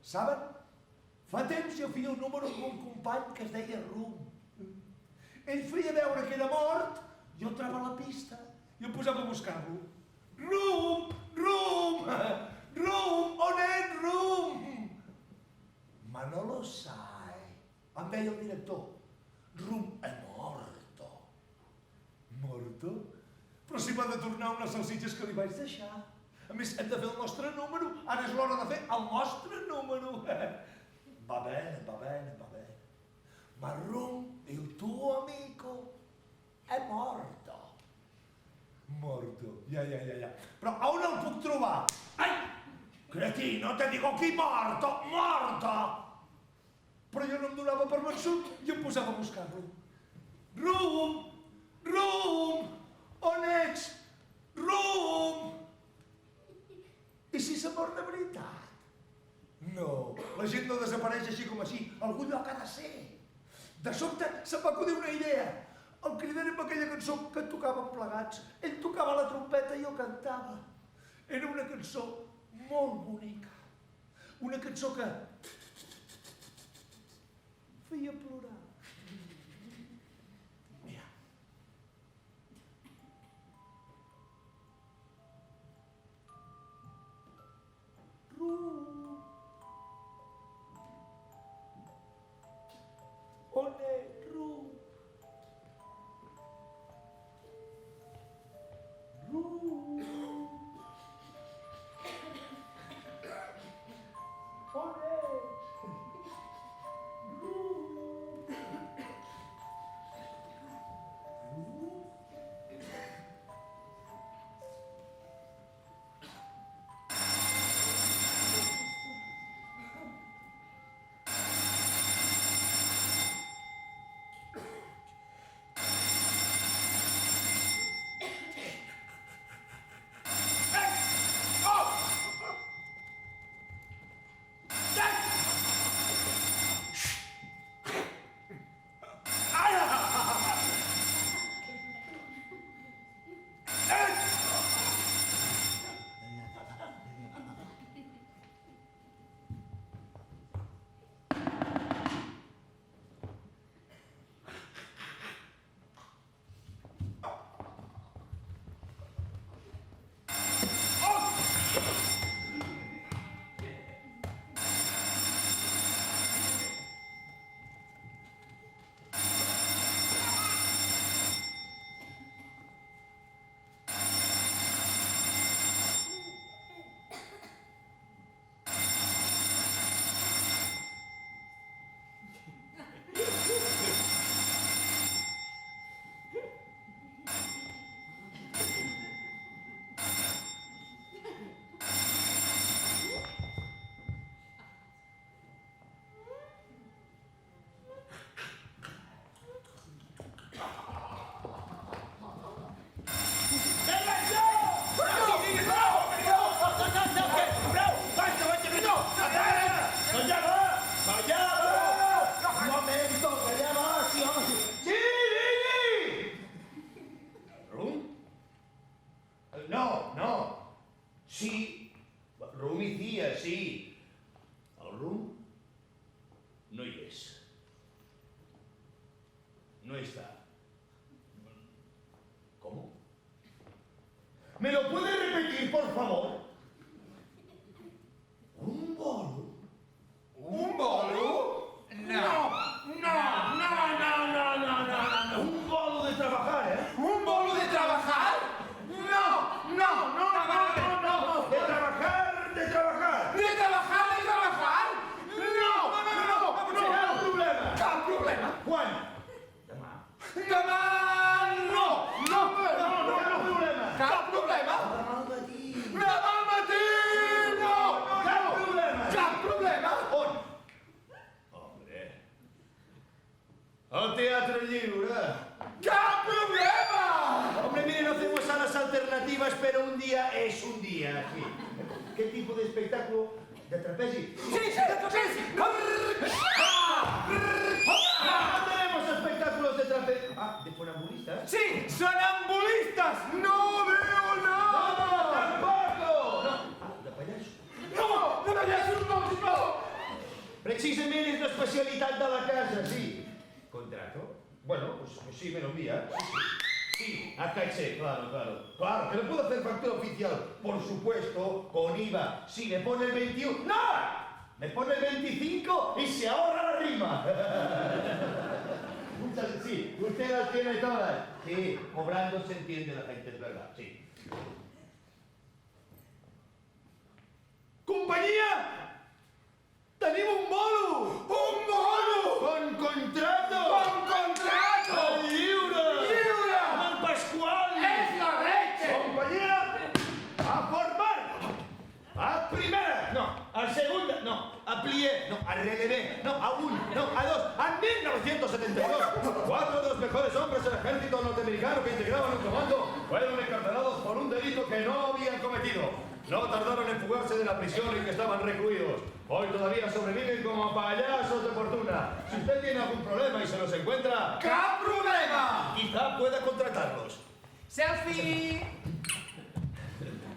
Saben? Fa temps jo feia un número amb un company que es deia Rum. Ell feia veure que era mort, jo entrava a la pista i em posava a buscar-lo. Rum! Rum! Rum! On ets, Rum? Manolo Sai, em deia el director. Rum è morto. Morto? Però si m'ha de tornar unes salsitxes que li vaig deixar. A més, hem de fer el nostre número. Ara és l'hora de fer el nostre número. Va bene, va bene, va bene. Ma Rum, il tuo amico, è morto. Morto, ja. Però on el puc trobar? Ai! Cretino, te digo qui morto, morto! Però jo no em donava per vençut i em posava a buscar-lo. Rum! Rum! On ets? Rum! I si s'ha mort de veritat? No, la gent no desapareix així com així, algun lloc ha de ser. De sobte se'm va acudir una idea. El cridaré amb aquella cançó que tocàvem plegats. Ell tocava la trompeta i jo cantava. Era una cançó molt bonica. Una cançó que feia plorar. Mira. Rum. On ets, Rum? Rum. On ets? Rum. No está. ¿Cómo? ¿Me lo puede repetir, por favor? ¿Un bolo? ¿Un bolo? No. Un bolo de trabajar, ¿eh? ¿Un bolo de trabajar? No. De trabajar. ¿De trabajar? No. Cap problema. Cap problema. Quan? Demà no. Cap problema. Cap problema. Demà al matí no. Cap problema. On? Hombre. Al Teatre Lliure. ¡Cap problema! Hombre, mire, no hacemos salas alternativas, pero un día es un día, sí. ¿Qué tipo de espectáculo? ¿De trapezi? ¡Sí! No tenemos espectáculos de trapezi. Ah, ¿de funambulistas? ¡Sí! ¡Sonambulistas! ¡No veo nada! ¡Tampoco! No. Ah, ¿de payaso? ¡No! ¡De payasos no! Precisament és l'especialitat de la casa, sí. ¿Contrato? Bueno, pues sí, me lo envía. Sí, a caché, claro. Claro, que le puedo hacer factura oficial. Por supuesto, con IVA. Si me pone el 21... ¡No! Me pone el 25 y se ahorra la rima. Sí, usted las tiene todas. Sí, cobrando se entiende la gente, es verdad, sí. Companyia! Tenim un bolo! Un bolo! ¡Con contrato! Con contrato! ¡Lliure! Lliure! Amb el Pasqual! És la leche! Compañía, a formar. A primera, no, a segunda, no, a plié, no, a relevé, no, a un, no, a dos, a 1972. 4 de los mejores hombres del ejército norteamericano que integraban el comando fueron encarcelados por un delito que no habían cometido. No tardaron en fugarse de la prisión en que estaban recluidos. Hoy todavía sobreviven como payasos de fortuna. Si usted tiene algún problema y se los encuentra, Cap problema! quizá pueda contratarlos. Selfie!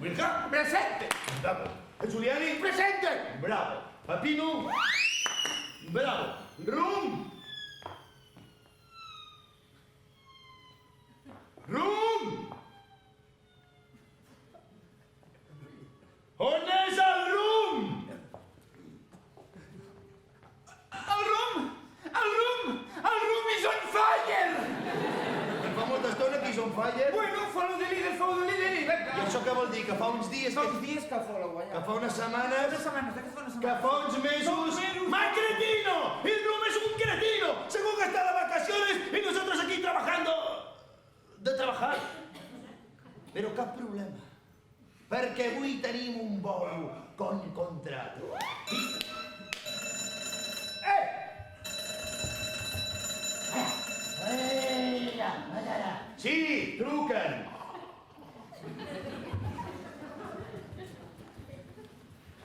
Wilka, Presente! bravo. Giuliani, Presente! bravo. Papino, bravo. Rum. On és el rum? El rum is on fire! Fa molta estona que és on fire. Bueno, follow the leader, I això què vol dir? Que fa uns dies, Fa uns dies que fou la guanya. que fa unes setmanes, Unes setmanes, que fa una que setmana. fa uns mesos... ¡Más cretino! ¡El rum es un cretino! Según que está de vacaciones y nosotros aquí trabajando... de trabajar. Però cap problema, perquè avui tenim un bolo con contrato. Sí, truquen.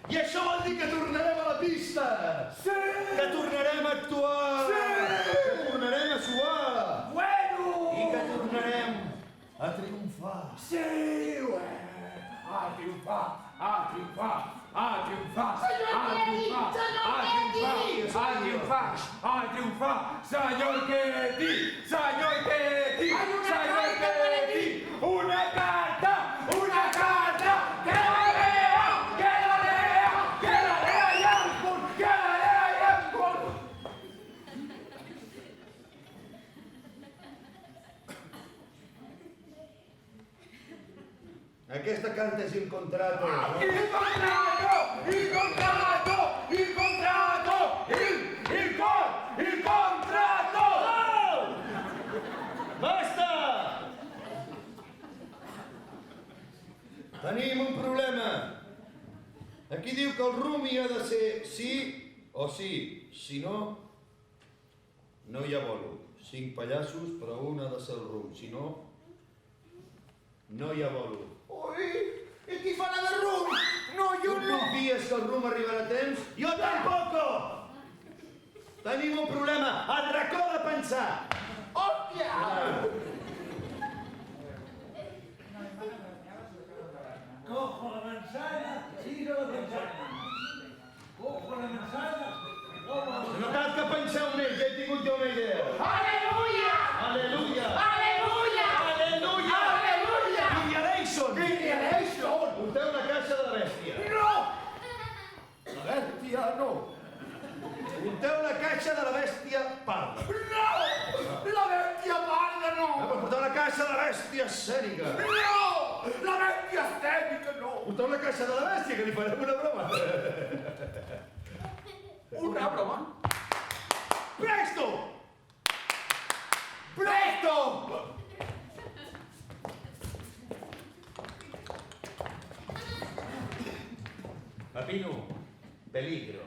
I això vol dir que tornarem a la pista! Sí! Que tornarem a actuar! Sí! Que tornarem a suar! Bueno! I que tornarem a triomfar! Sí, a triomfar, a triomfar, a triomfar, Senyor Kennedy! Senyor Kennedy! Senyor Kennedy! Senyor Kennedy! Una carta! Una carta! Que la lea! Que la lea! Que la lea i el punt! Que la lea i el punt! Aquesta carta és il contrato. Il contrato! Il contrato! Il contrato! Il contrato! Basta! Tenim un problema. Aquí diu que el rum hi ha de ser sí o sí. Si no, no hi ha bolo. 5 pallassos, però un ha de ser el rum. Si no, no hi ha bolo. Ui, i qui farà de rum? No, Tu confies que el rum arribarà a temps? Jo tampoco! Tenim un problema, el racó de pensar. Hòstia! Cojo la manzana, tiro la manzana. Cojo la manzana, No cal que penseu més, ja he tingut jo una idea. Aleluia! Aleluia! Aleluia! Aleluia! Aleluia! Vindialation! Vindialation! Porteu la caixa de la bèstia. No! La bèstia no! Porteu la caixa de la bèstia parda. No! La bèstia parda no! Porteu la caixa de la bèstia escènica. No! La bèstia escènica no! Porteu la caixa de la bèstia, que li farem una broma. Una broma? Presto! Presto! Papino, peligro.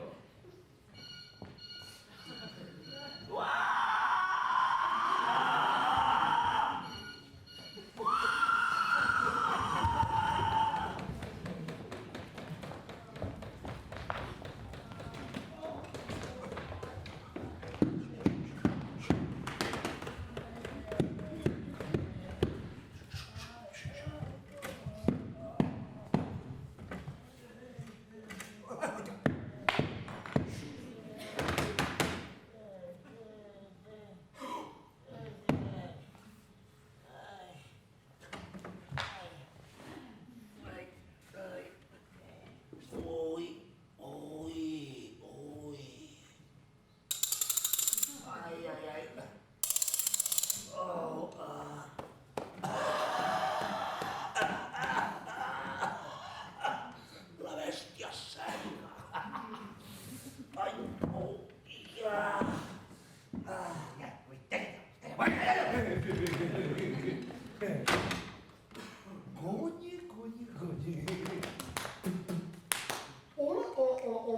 Tu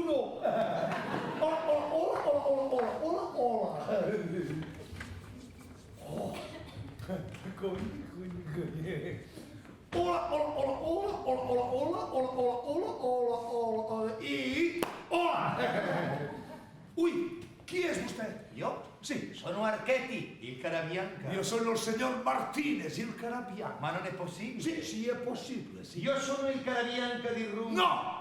no. I hola. Uy, qui és vostè? Jo? Sí. Sono Archetti, il Carabianca. Io sono il signor Martinez, il Carabianca. Ma non è possibile. Sì, sì, è possibile, sì. Io sono il Carabianca di Rum. No!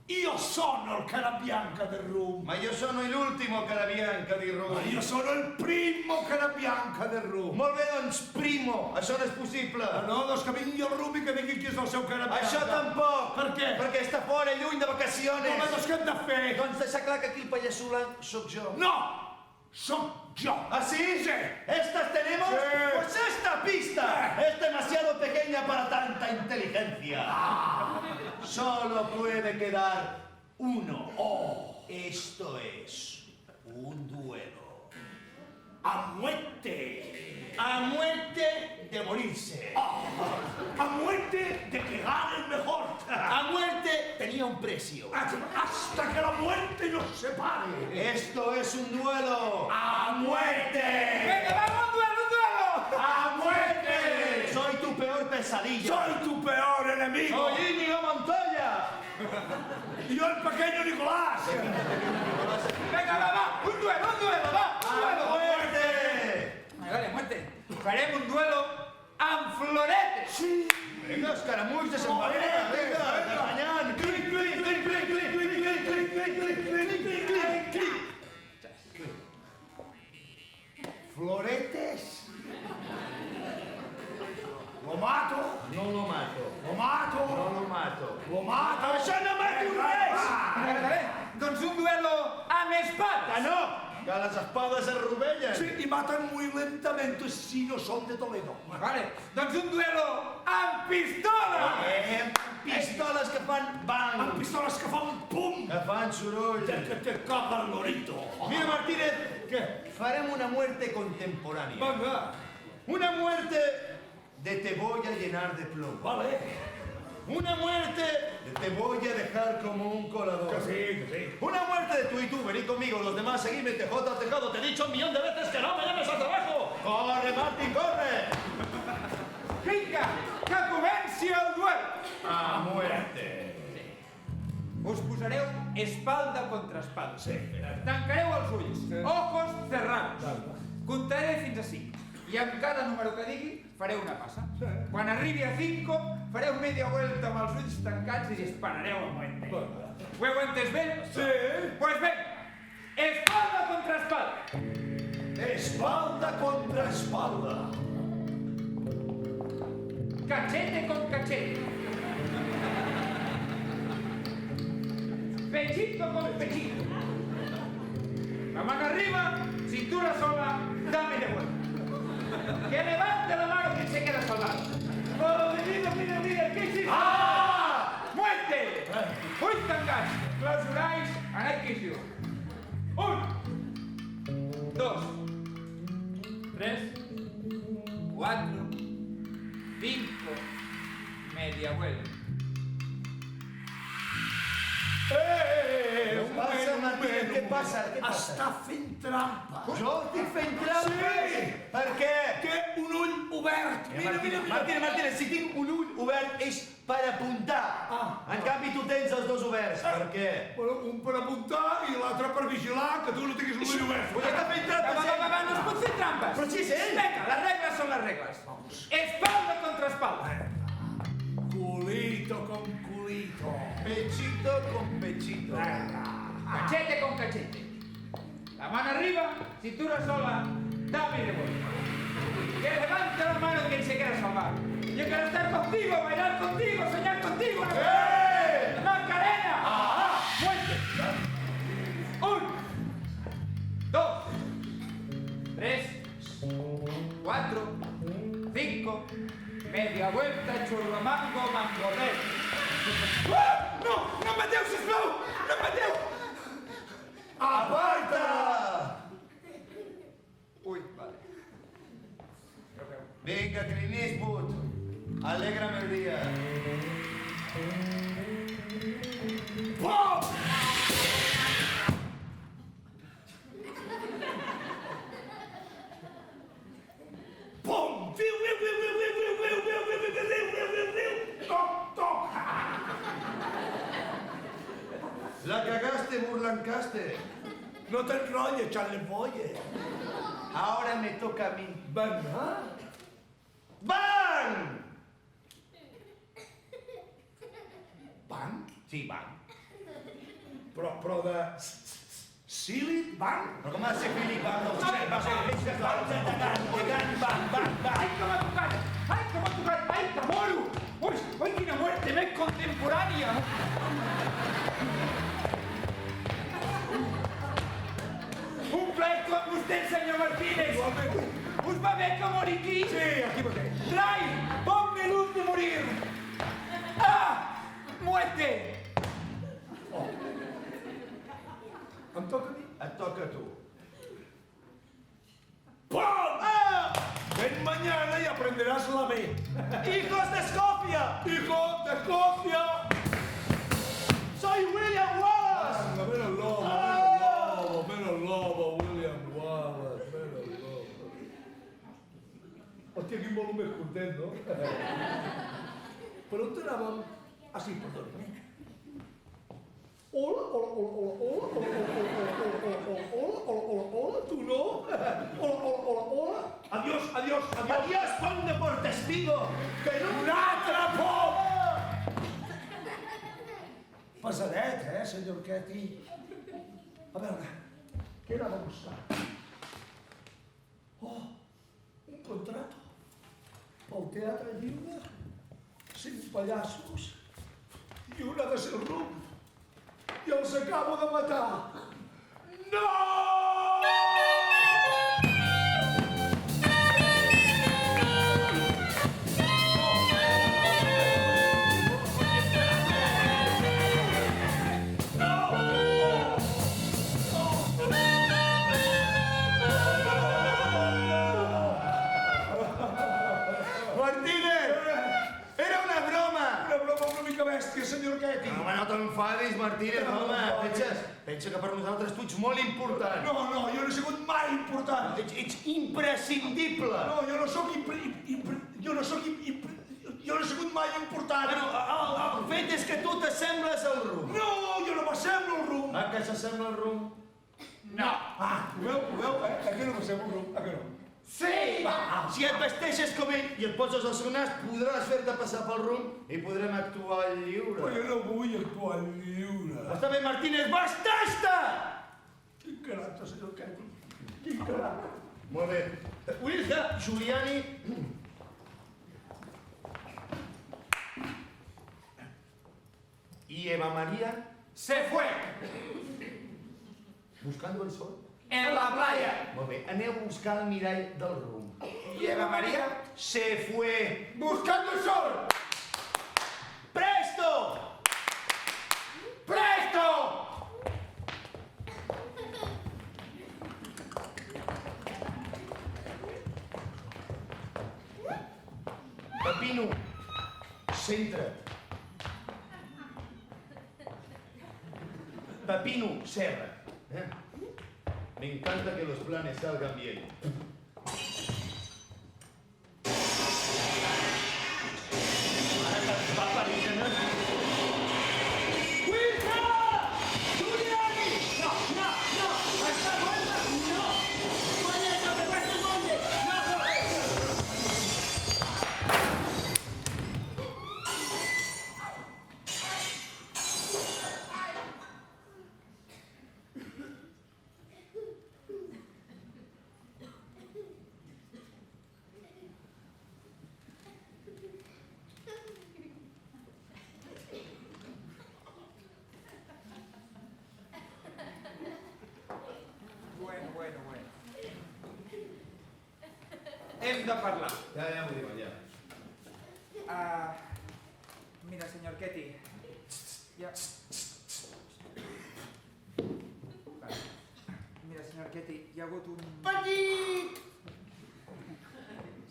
Io sono il Carabianca del Rum. Ma io sono l'ultimo Carabianca di Rum. Ma io sono il primo Carabianca del Rum. Molt bé, doncs, primo. Això no és possible. No, doncs que vingui el Rum i que vingui qui és el seu Carabianca. Això tampoc. Per què? Perquè està fora, lluny de vacaciones. Home, doncs què hem de fer? Doncs deixar clar que aquí el pallasso blanc sóc jo. No! Soc jo. ¿Ah, sí? Sí. ¿Estas tenemos? Sí. Pues esta pista es demasiado pequeña para tanta inteligencia. Solo puede quedar uno. Oh, esto es un duelo. A muerte. A muerte de morirse. A muerte de que gane el mejor. A muerte tenía un precio. Hasta que la muerte nos separe. Esto es un duelo. ¡A muerte! ¡Venga, vamos, un duelo! ¡A muerte! Soy tu peor pesadilla. Soy tu peor enemigo. Soy Íñigo Montoya. Y yo el pequeño Nicolás. Venga, va, un duelo, va, un duelo. ¡A muerte! Vale, muerte. Farem un duelo amb floretes. Sí. Venga, escaramuix de Sant Valera, venga, D'Artagnan. Clic, clic, clic, clic, clic, clic, clic, clic, clic, clic, clic, clic, clic, clic. Floretes. Lo mato. No lo mato. Lo mato. No lo mato. Lo mato. Això no mato res! Vale, doncs un duelo amb espades. Que no! Que les espades es rovellen. Sí, y matan muy lentamente si no son de Toledo. Vale, doncs un duelo amb pistola. Pistoles que fan bang. Amb pistoles que fan pum. Que fan soroll. Que te caga el lorito. Mira, Martínez, ¿Qué? farem una muerte contemporánea. Venga. Una muerte de te voy a llenar de plomo. Vale. Una muerte de te voy a dejar como un colador. Que sí. Una muerte de tú y tú, vení conmigo, los demás seguidme, TJ, Tejado, te he dicho 1.000.000 de veces que no me llames al trabajo. ¡Corre, Martín, corre! Vinga, que comenci el duel. A muerte. Us posareu espalda contra espalda. Sí. Tancareu els ulls, ojos cerrados. Comptaré fins a 5. I amb cada número que digui fareu una passa. Quan arribi a 5, fareu media vuelta amb els ulls tancats i disparareu a muerte. Ho heu entès bé? Sí. Pues bé, espalda contra espalda. Espalda contra espalda. Cachete con cachete. Pechito con pechito. La mano arriba, cintura sola, dame de vuelta. Que levante la mano quien se queda soldado. Oh, mira, ¿qué hiciste? ¡Ah! ¡Muerte! Ulls tancats, clausurais, anat que hizo. 1, 2, 3, 4, 5, media vuelta. Què passa, Martínez? Què passa? Què passa? Està fent trampa. Jo estic fent trampes? Sí. Per què? Té un ull obert. Mira, mira, mira. Martínez, si tinc un ull obert és per apuntar. En canvi, tu tens els dos oberts. Per què? Bueno, un per apuntar i l'altre per vigilar que tu no tinguis l'ull obert. Vull estar fent trampes, Va, no es pot fer trampes. Però sí, és ell. Vinga, les regles són les regles. Espalda contra espalda. Culito con culito. Pechito con pechito. Cachete con cachete. La mano arriba, cintura sola, dame de vuelta. Que levante la mano quien se quiera salvar. Yo quiero estar contigo, bailar contigo, soñar contigo. ¡Macarena! ¡Muerte! 1, 2, 3, 4, 5, media vuelta, churromango, mangorret. No! No em mateu, sisplau! No em mateu! Aparta! Ui, vale. Venga, Clint Eastwood. Alégrame el día. Pum! Pum! Viu, viu, viu, viu, viu, viu, viu, viu, viu, viu, viu, viu, viu, viu. Toc, toc. La cagaste, Burlancaste. No te enrolles, Charles Boyer. Ahora me toca a mí. Venga. ¡Van! Van? Sí, van. Però de... Silit Van? Però com ha de ser Philip Van? No ho sé, va ser... Van. Ai, que m'ha tocat! Ai, que m'ha tocat! Ai, que moro! Ui, quina muerte més contemporània! Un plaer com vostè, senyor Martínez! Us va bé que mori aquí? Sí, aquí mateix. Rai, ponme luz de morir! Ah! Muerte! Em toca a mi? Et toca a tu. ¡Pum! ¡Ah! Ven mañana y aprenderás la B. ¡Hijos de Escocia! ¡Hijo de Escocia! ¡Soy William Wallace! Menos lobo, William Wallace, menos lobo. Hòstia, quin volum més content, no? Per on anàvem? Ah, sí, perdona. Hola, tu no? Hola. Adiós. ¡Adiós, ponte por testigo! ¡Que no... Un altre pop! Pesadet, senyor Ketty? A veure, què anava a buscar? Oh, un contrato pel Teatre Lliure, 5 pallassos i una de ser el rumb. I els acabo de matar. No! Martínez! Era una broma! Una broma una mica bèstia, senyor Ketty. No, home, no t'enfadis, Martínez, home. Pensa que per nosaltres tu ets molt important. No, jo no he sigut mai important. Ets imprescindible. No, jo no sóc jo no he sigut mai important. Bueno, el fet és que tu t'assembles al rum. No, jo no m'assemblo al rum. A què s'assembla el rum? No! Ah, ho veu? A què no m'assemblo al rum? A què no? Sí! Si et vesteixes com ell i et poses al seu nas, podràs fer-te passar pel rum i podrem actuar lliure. Però jo no vull actuar lliure. Està bé, Martínez, vesteix-te! Quin caràcter, senyor Ketty. Quin caràcter. Molt bé. Wilja, Giuliani... I Eva María Se fue! buscando el sol. En la playa! Molt bé, aneu a buscar el mirall del rum. ¿Y Eva María? Se fue. ¡Buscando el sol! ¡Presto! ¡Presto! Pepino, centra't. Pepino, Serra. Me encanta que los planes salgan bien. Ara te'ls va apareixent. Wilja! Giuliani! No, hasta vuelta, no. Oye, no te cuentes, oye. Bueno. Hem de parlar. Ja m'ho diuen, ja. Mira, senyor Ketty. Ja... Vale. Mira, senyor Ketty, hi ha hagut un... Petit!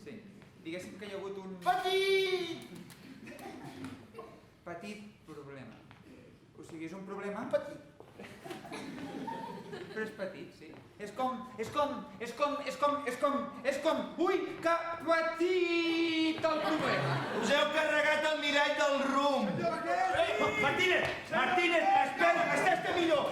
Sí, diguéssim que hi ha hagut un Petit! petit problema. O sigui, és un problema... Petit. Però és petit, sí. És com... Ui, que petit el problema. Us heu carregat el mirall del rum. Martínez, espera, que estàs de millor.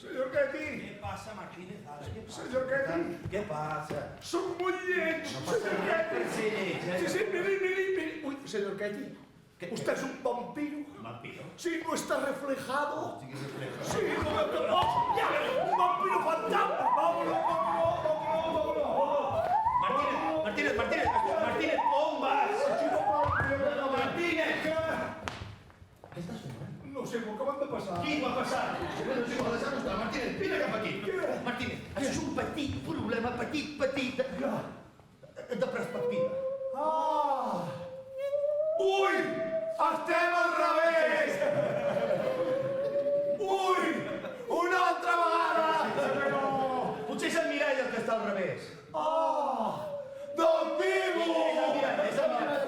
Senyor Getty! Què passa, Martínez? Què passa? Senyor Getty! Què passa? Som molt lleig! No passa res per ser lleig, eh? Sí, miri. Uy, señor Getty, usted es un vampiro. Vampiro. Sí, no está reflejado. Sí que es reflejo. Sí, no, ¡oh, ya! ¡Un vampiro fantasma! ¡Vámonos! Martínez, on vas? Martínez! Què estàs fent? No sé, m'ho acaben de passar. Qui va passar? No sé com deixar mostrar. Martínez, vine cap aquí. Martínez, això és un petit problema, petit, de perspectiva. Ah! Ui! Estem al revés! Ui! Una altra vegada! Potser és el mirall el que està al revés. Ah! Del vivo! És el mirall.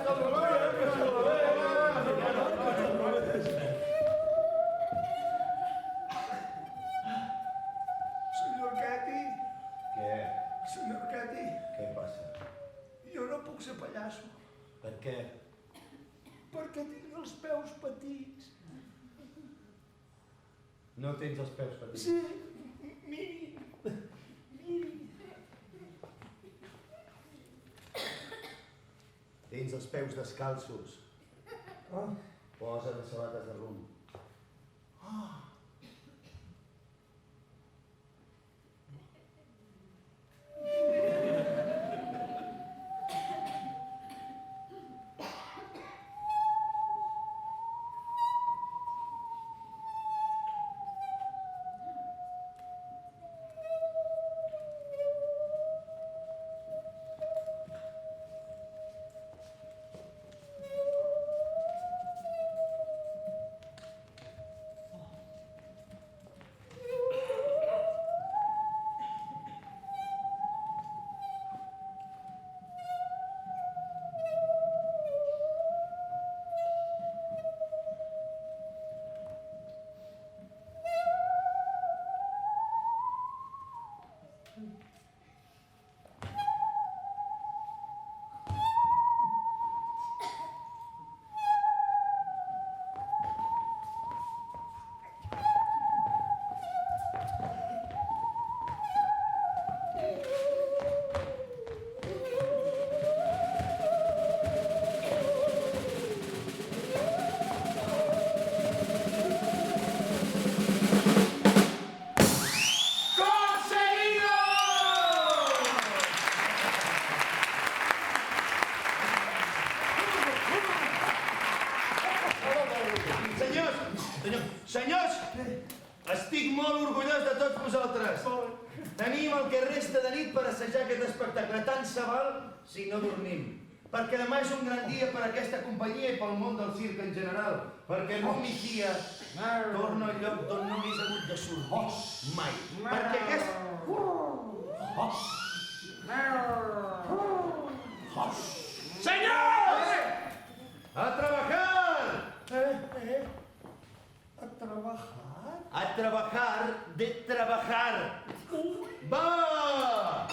Senyor Getty, Què? senyor Getty, Què passa? jo no puc ser pallasso Per què? perquè tinc els peus petits. No tens els peus petits. Sí, miri. Tens els peus descalços. Ah. Posa les sabates de rum. Ah. Senyors, estic molt orgullós de tots vosaltres. Tenim el que resta de nit per assajar aquest espectacle. Tant se val si no dormim. Perquè demà és un gran dia per a aquesta companyia i pel món del circ en general. Perquè no migdia torna al lloc d'on no hagués hagut de sortir mai. Perquè aquest... Senyors! A trabajar! A trabajar? A trabajar de trabajar. ¡Va!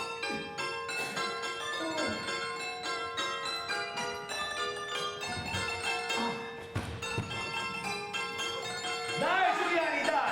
¡Dai, Giuliani, dai!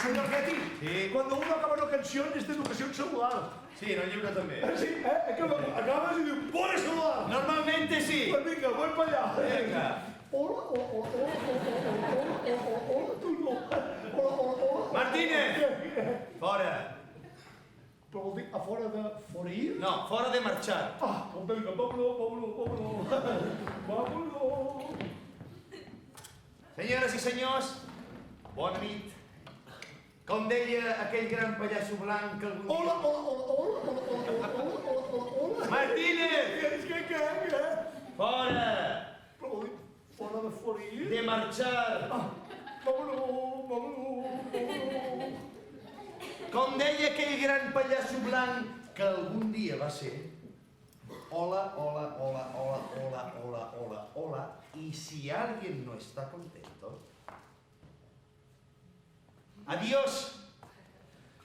Señor Getty, Sí. cuando uno acaba una canción es de educación celular. Sí, en el llibre també. Sí, acabas y dices, ¡por celular! Normalmente sí. Pues venga, voy para allá. Venga. Hola, hola, hola, hola, tu no. Hola. Martínez! Fora. Però vol dir a fora de forir? No, fora de marxar. Ah, doncs vinga, vámonos. Vámonos. Senyores i senyors, bona nit. Com deia aquell gran pallasso blanc que algun dia... Hola. Martínez! Què? Fora! Però vol dir fora de forir? De marxar! Ah, vámonos. Com deia aquell gran pallasso blanc que algun dia va ser... hola, hola, hola, hola, hola, hola, hola, hola. Y si alguien no está contento... Adiós!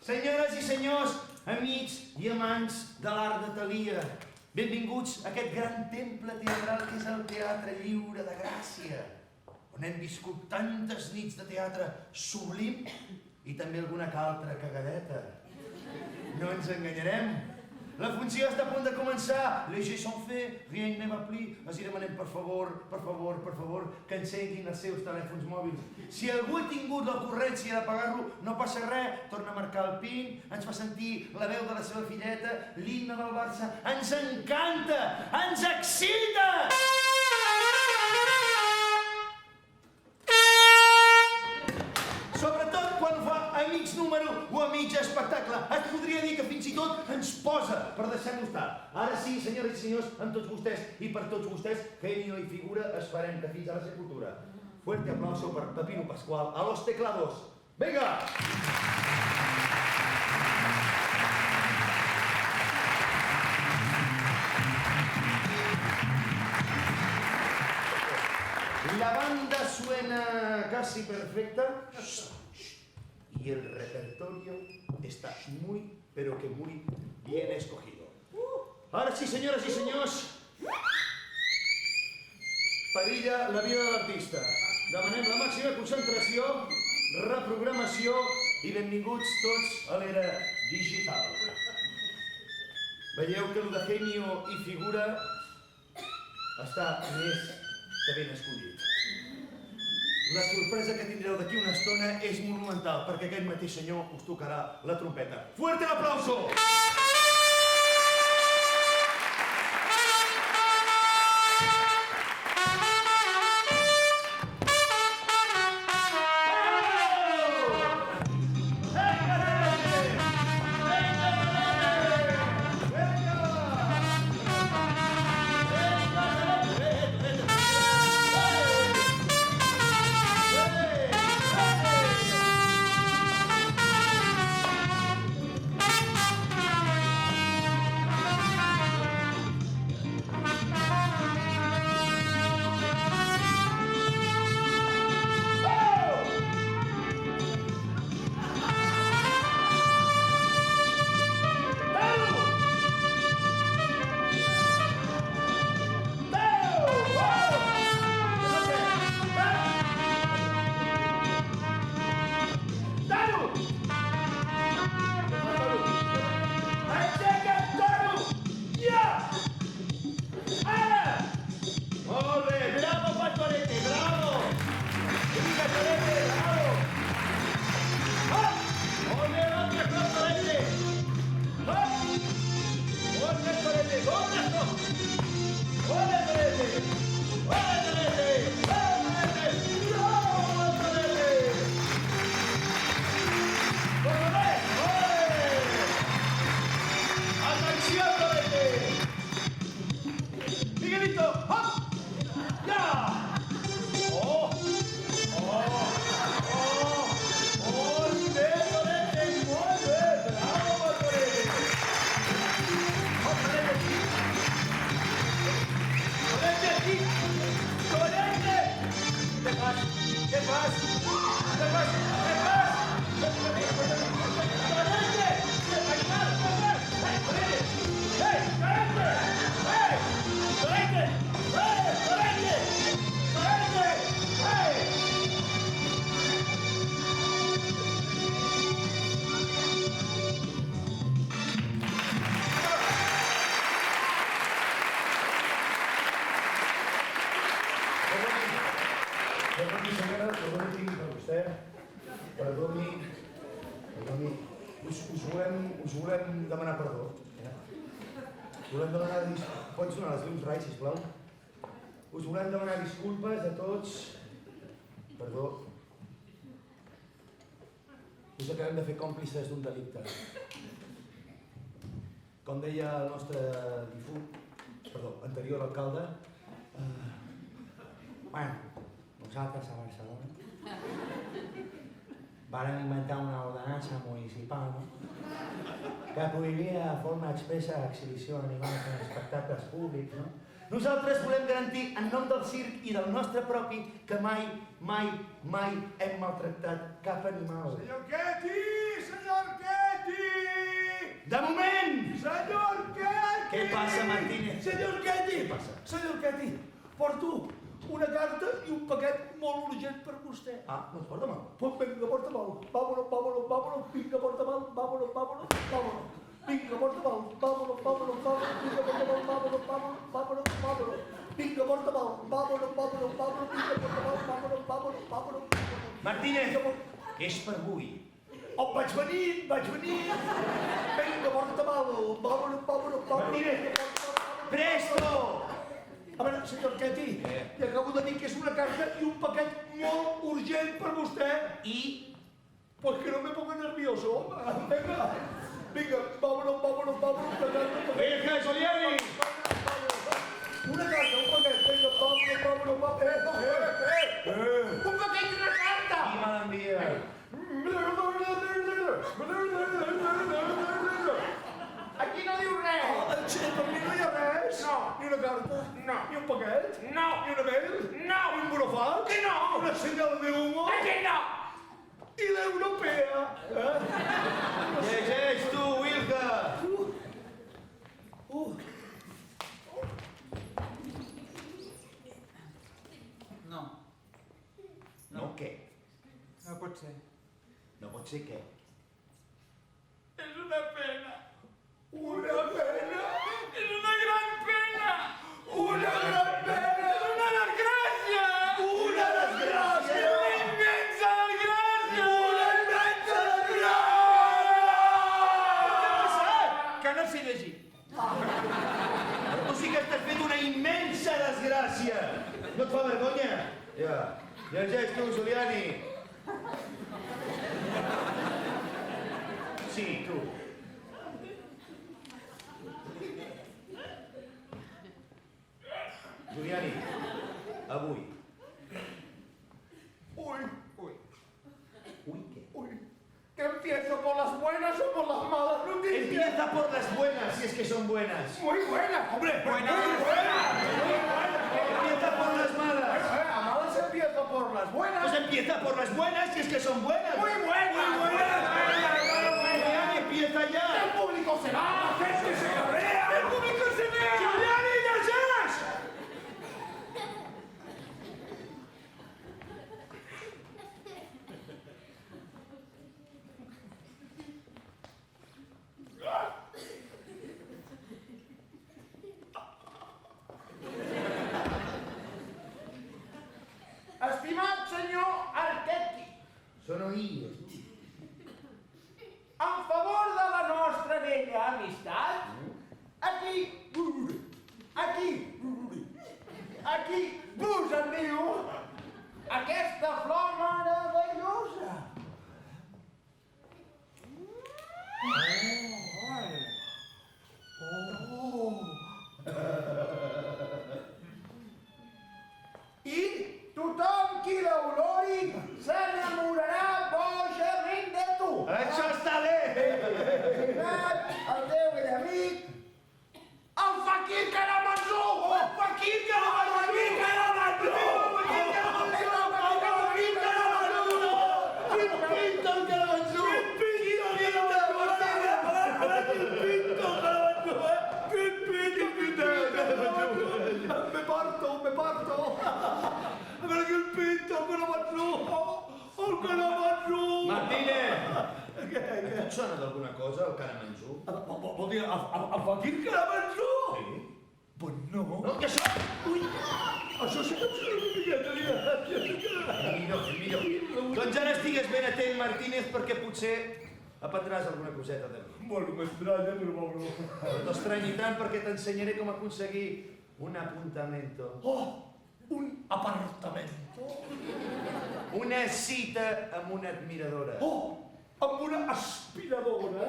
Senyores i senyors, amics i amants de l'art de Thalia, benvinguts a aquest gran temple teatral que és el Teatre Lliure de Gràcia, on hem viscut tantes nits de teatre sublim i també alguna que altra cagadeta. No ens enganyarem. La funció està a punt de començar. Les jeux sont faits, rien ne va plus. Els demanem, per favor, que encenguin els seus telèfons mòbils. Si algú ha tingut l'ocurrència d'apagar-lo, no passa res. Torna a marcar el PIN, ens fa sentir la veu de la seva filleta, l'himne del Barça. Ens encanta! Ens excita! Sobretot quan fa a mig número o a mig espectacle. Es podria dir que fins i tot ens posa per deixar-nos estar. Ara sí, senyores i senyors, amb tots vostès i per tots vostès, genio i figura, esperem que fins a la sepultura. Fuerte aplauso per Pepino Pascual a los teclados. Venga! La banda suena casi perfecta y el repertorio está muy, pero que muy bien escogido. Ahora sí, señoras y senyors, perilla la vida de l'artista. Demanem la màxima concentració, reprogramació i benvinguts tots a l'era digital. Veieu que el de genio i figura està més que ben escollit. La sorpresa que tindreu d'aquí una estona és monumental, perquè aquest mateix senyor us tocarà la trompeta. Fuerte l'aplauso! Us volem demanar perdó. Volem demanar... Pots donar les llums, Rai, sisplau? Us volem demanar disculpes a tots. Perdó. Us acabem de fer còmplices d'un delicte. Com deia el nostre anterior alcalde, bueno, nosaltres a Barcelona varen inventar una ordenança municipal, no? Que prohibia de forma expressa l'exhibició d'animals en espectacles públics, no? Nosaltres volem garantir, en nom del circ i del nostre propi, que mai, mai, mai hem maltractat cap animal. Senyor Ketty! Senyor Ketty! De moment! Senyor Ketty! Què passa, Martínez? Senyor Ketty! Què passa? Senyor Ketty, porto una carta i un paquet molt urgent per vostè. Ah, doncs porta mal. Pues venga, porta mal. Vámonos, vámonos, vámonos. Vinga, porta mal. Vámonos, vámonos, vámonos. Vinga, porta mal. Vámonos, vámonos, vámonos. Vinga, porta mal. Vámonos, vámonos, vámonos, vámonos. Vinga, porta mal. Vámonos, vámonos, vámonos. Vinga, porta mal. Vámonos, vámonos, vámonos. Martínez, és per avui. Oh, vaig venint, vaig venint. Vinga, porta mal. Vámonos, vámonos, vámonos. Martínez, presto! A veure, senyor Ketty, li acabo de dir que és una carta i un paquet molt urgent per vostè. I? Pues que no me ponga nervioso. Venga, venga, vámonos, vámonos, vámonos. Virgen Soliani! Una carta, un paquet, venga, vámonos, vámonos, vámonos. Un paquet i una carta! Qui me l'envia? Aquí no diu res! Per mi no hi ha res. No. Ni una carta. No. Ni un paquet. No. Ni una mail. No. Ni un burofat. Que no. Una senyal de humo. Que no! I l'europea. Llegeix tu, Wilka! No, No, què? no pot ser. No pot ser què? És una pena! Una pena. És una gran pena! Una gran pena. És una desgràcia! Una desgràcia. És una immensa desgràcia! Una immensa desgràcia. Que no s'hi llegit. Però tu sí que estàs fent una immensa desgràcia! No et fa vergonya? Ja. Llegeix tu, Soliani! Sí, tu. Giuliani, avui. Uy, Uy. Uy, ¿qué? uy. ¿Que empiezo por las buenas o por las malas noticias? Empieza por las buenas, si es que son buenas. Muy buenas, hombre. Buenas. Muy buenas. Muy buenas. Empieza por las malas. A malas empiezo por las buenas. Pues empieza por las buenas, si es que son buenas. Muy buenas. Muy buenas. Giuliani, empieza ya. El público se va, la gente se cabrea. El público se ve! Giuliani, llegeix! Estimat senyor Arquetti, Sono io. en favor de la nostra vella amistat, aquí vos envio aquesta flor meravellosa. I tothom qui l'olori s'enamorarà bojament de tu. Això està bé. El teu vell amic, el Fakir Karamazú! El Fakir Karamazú! El Fakir Karamazú! Quin pinta el Carabanzú! Me parto. A veure quin pinta, el Carabanzú. El Carabanzú. Martínez! Et sona d'alguna cosa, el Caramanzú? Vol dir, el Fakir Carabanzú? Sí. Pues no. No, que això... Ui, això sí que em sembla una miqueta, Millor. Doncs ara estigues ben atent, Martínez, perquè potser aprendràs alguna coseta de mi. Bueno, m'estranya, però no. No t'estranyi tant perquè t'ensenyaré com aconseguir un apuntamento. Oh, un apartamento. Una cita amb una admiradora. Oh, amb una aspiradora.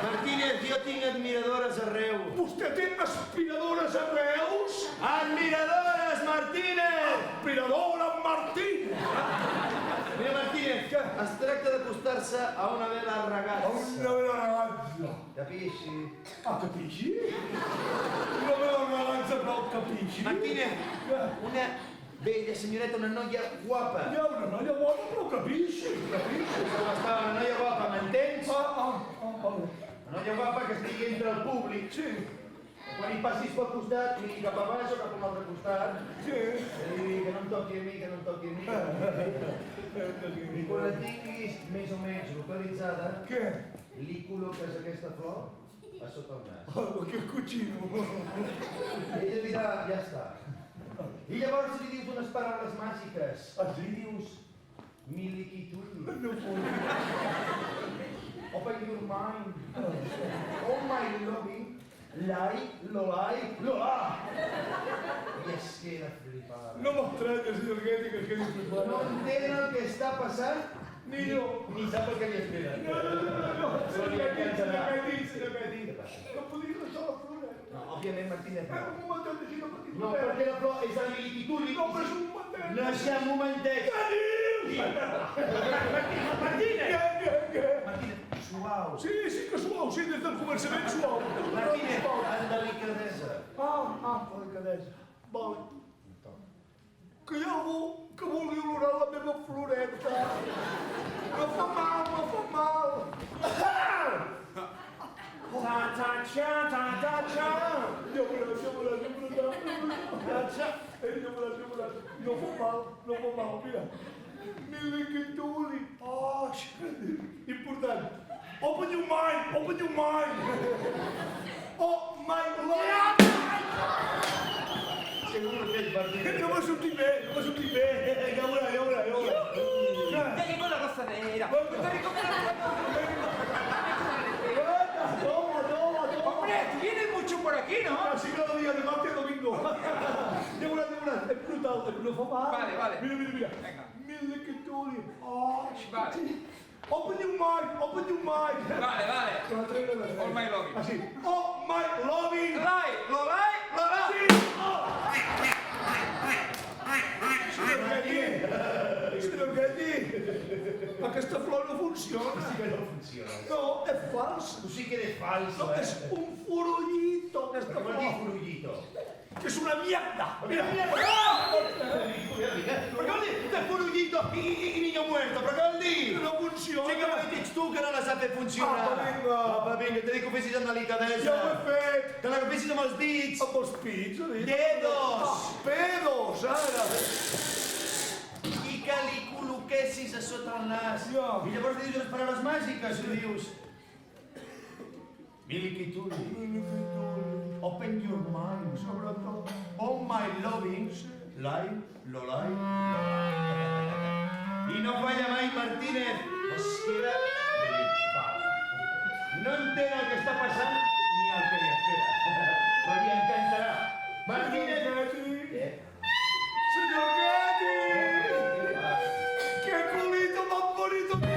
Martínez, jo tinc admiradores arreu. Vostè té aspiradores a Reus? Admiradores, Martínez! Aspiradora Martí. Mira, Martínez, es tracta d'acostar-se a una vela ragazza. Una bella ragazza. Capisci? Ah, capisci? Una bella ragazza, però capisci? Martínez, una bella signoretta, una noia guapa. Io una noia buona, però capisci? Insomma, sta una noia guapa, m'entens? Ah. Una noia guapa que estigui entre el públic. Sì. Quan hi passis pel costat, miri cap a baix o cap a un altre costat. Sì. I digui que no em toqui a mi, que no em toqui a mi. I quan la tinguis més o menys localitzada, Què? li col·loques aquesta flor a sota el nas. Oh, che cucino. I ella dirà, ja està. I llavors li dius unes paraules màgiques. Li dius, miliquituli. No puc. Open your mind. Oh my loving. Lai, lolai, lolà. I es queda flipada. No m'estranya, senyor Getty, que es quedi flipat. No entén el que està passant Ni jo. ni sap el que li espera. No. Senyor Getty. No podria deixar la flor. No, òbviament, Martínez, Un no. momentet, així no petit. No, perquè la flor és el miliquituli. No, però és un momentet. No és un momentet. Què dius? Martínez! Què? Martínez, suau. Sí, que suau, sí, des del començament suau. Martínez, amb delicadesa. Delicadesa. Vale. Que hi ha algú que vulgui olorar la meva floreta. No fa mal. Ta-ta-cha. Ja veuràs. No fa mal, mira. Miliquituli. Oh, important. Open your mind. Oh, my Lord. Segur que és Martínez. No m'ha sortit bé. Ja veurà. Ya llegó la gozadera. Toma. Hombre, tú vienes mucho por aquí, ¿no? Así cada día de martes a domingo. Ya veuràs. És brutal. No fa mal. Vale. Mira. Venga. Miliquituli. Oh, Vale. Open your mind. Vale. All my loving. Así. Oh, my loving. Lolai. Senyor Getty, aquesta flor no funciona. Sí que no funciona. No, és fals. Tu sí que eres falso, No, és un furullito, aquesta Però vol dir flor. furullito. Que és una mierda. Mira. Però què vol dir? De furullito i niño muerto, però què vol dir? Que no funciona. Sí que m'ho dius tu que no la saps fer funcionar. Apa, vinga, t'he dit que ho fessis amb delicadesa. Ja ho he fet. Que l'agafessis amb els dits. Amb els pits, ha dit. Dedos. Pedos, ara. I que li col·loquessis a sota el nas. Ja. I llavors li dius unes paraules màgiques. Li dius... Miliquituli. Open your mind. Sobretot. Oh my loving. Lai, lolai. I no falla mai, Martínez. Es queda flipat. No entén el que està passant ni el que li espera. Però li encantarà. Martínez. Què? Senyor Getty. Que culito más bonito que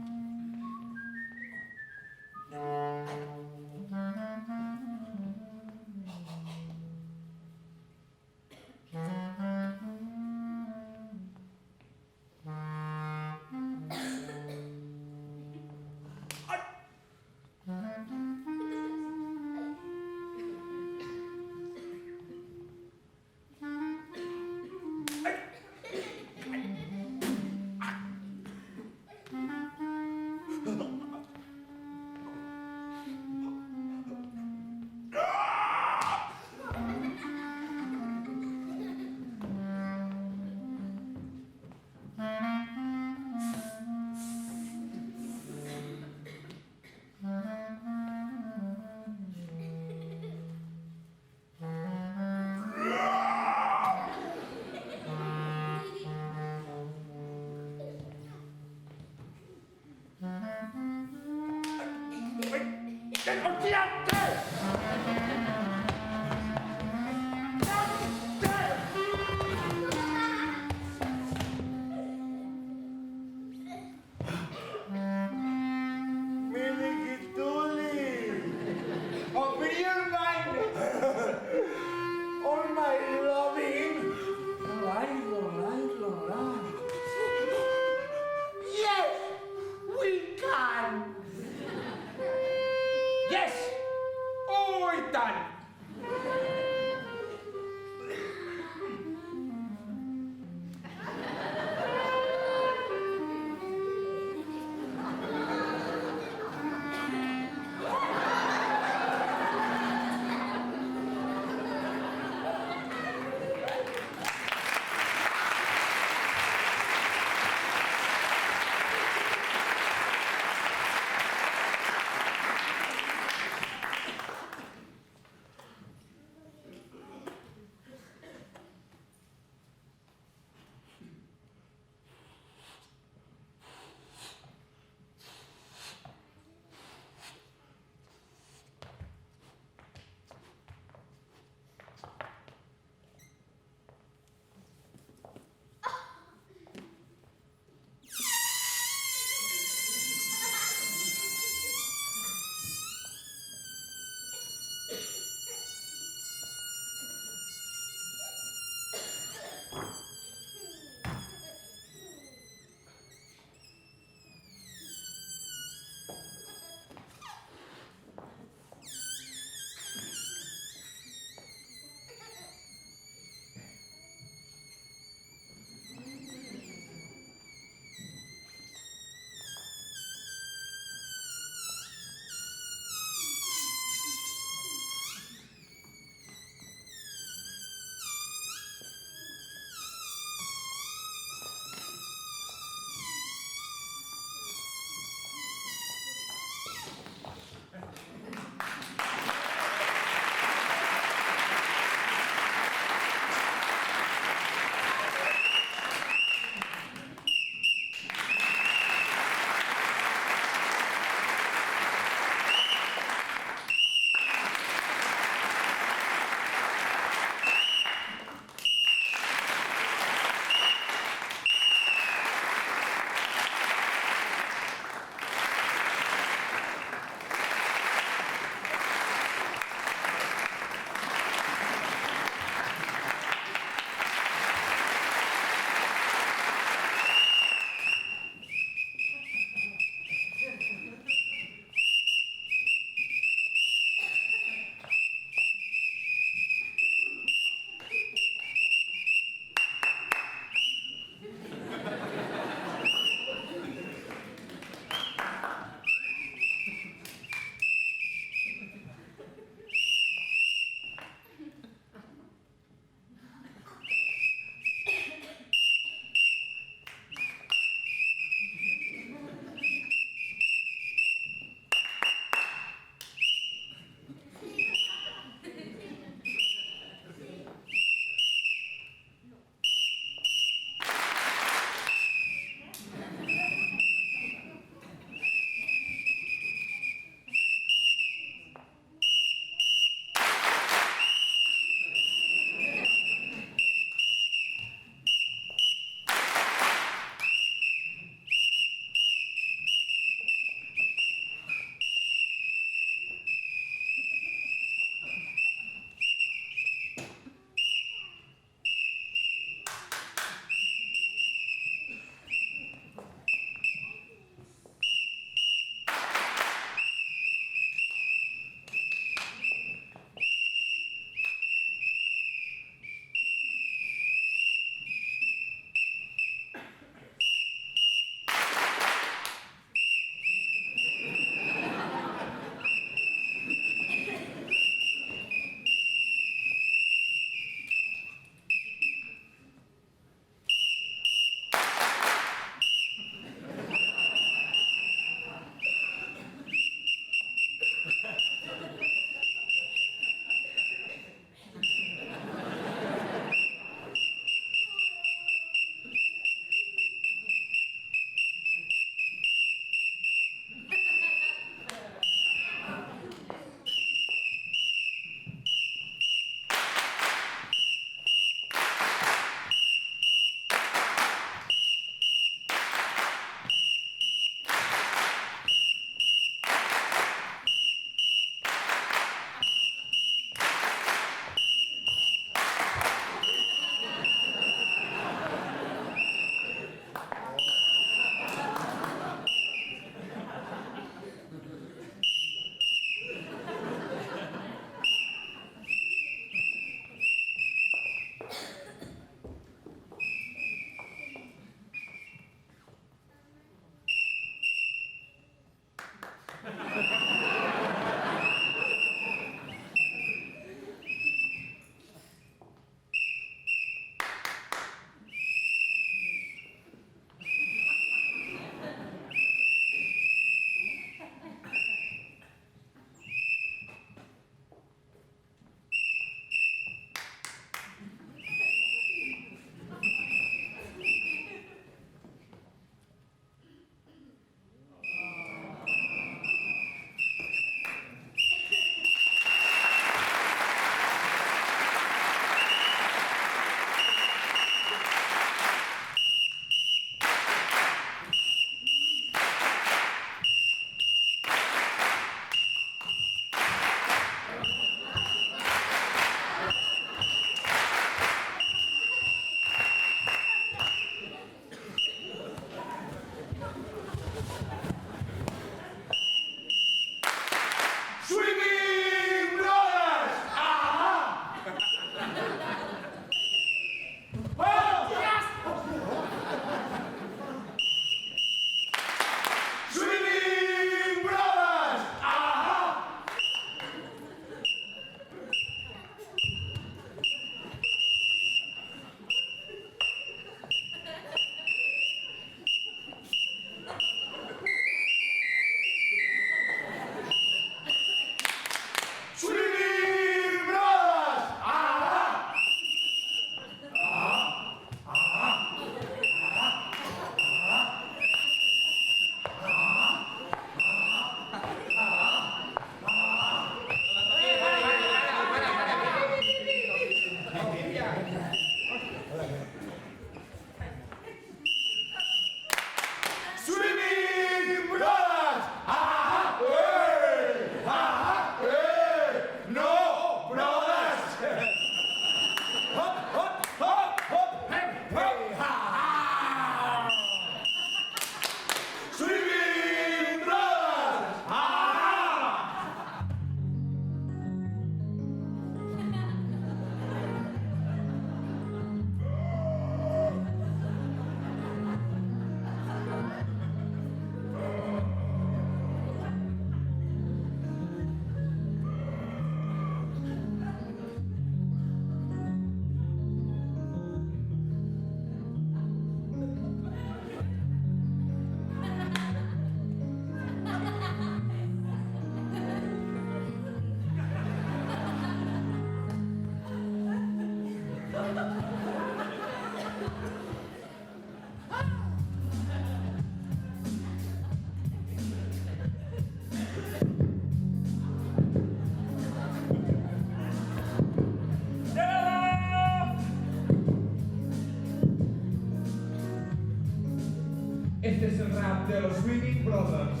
de los Swinging Brothers.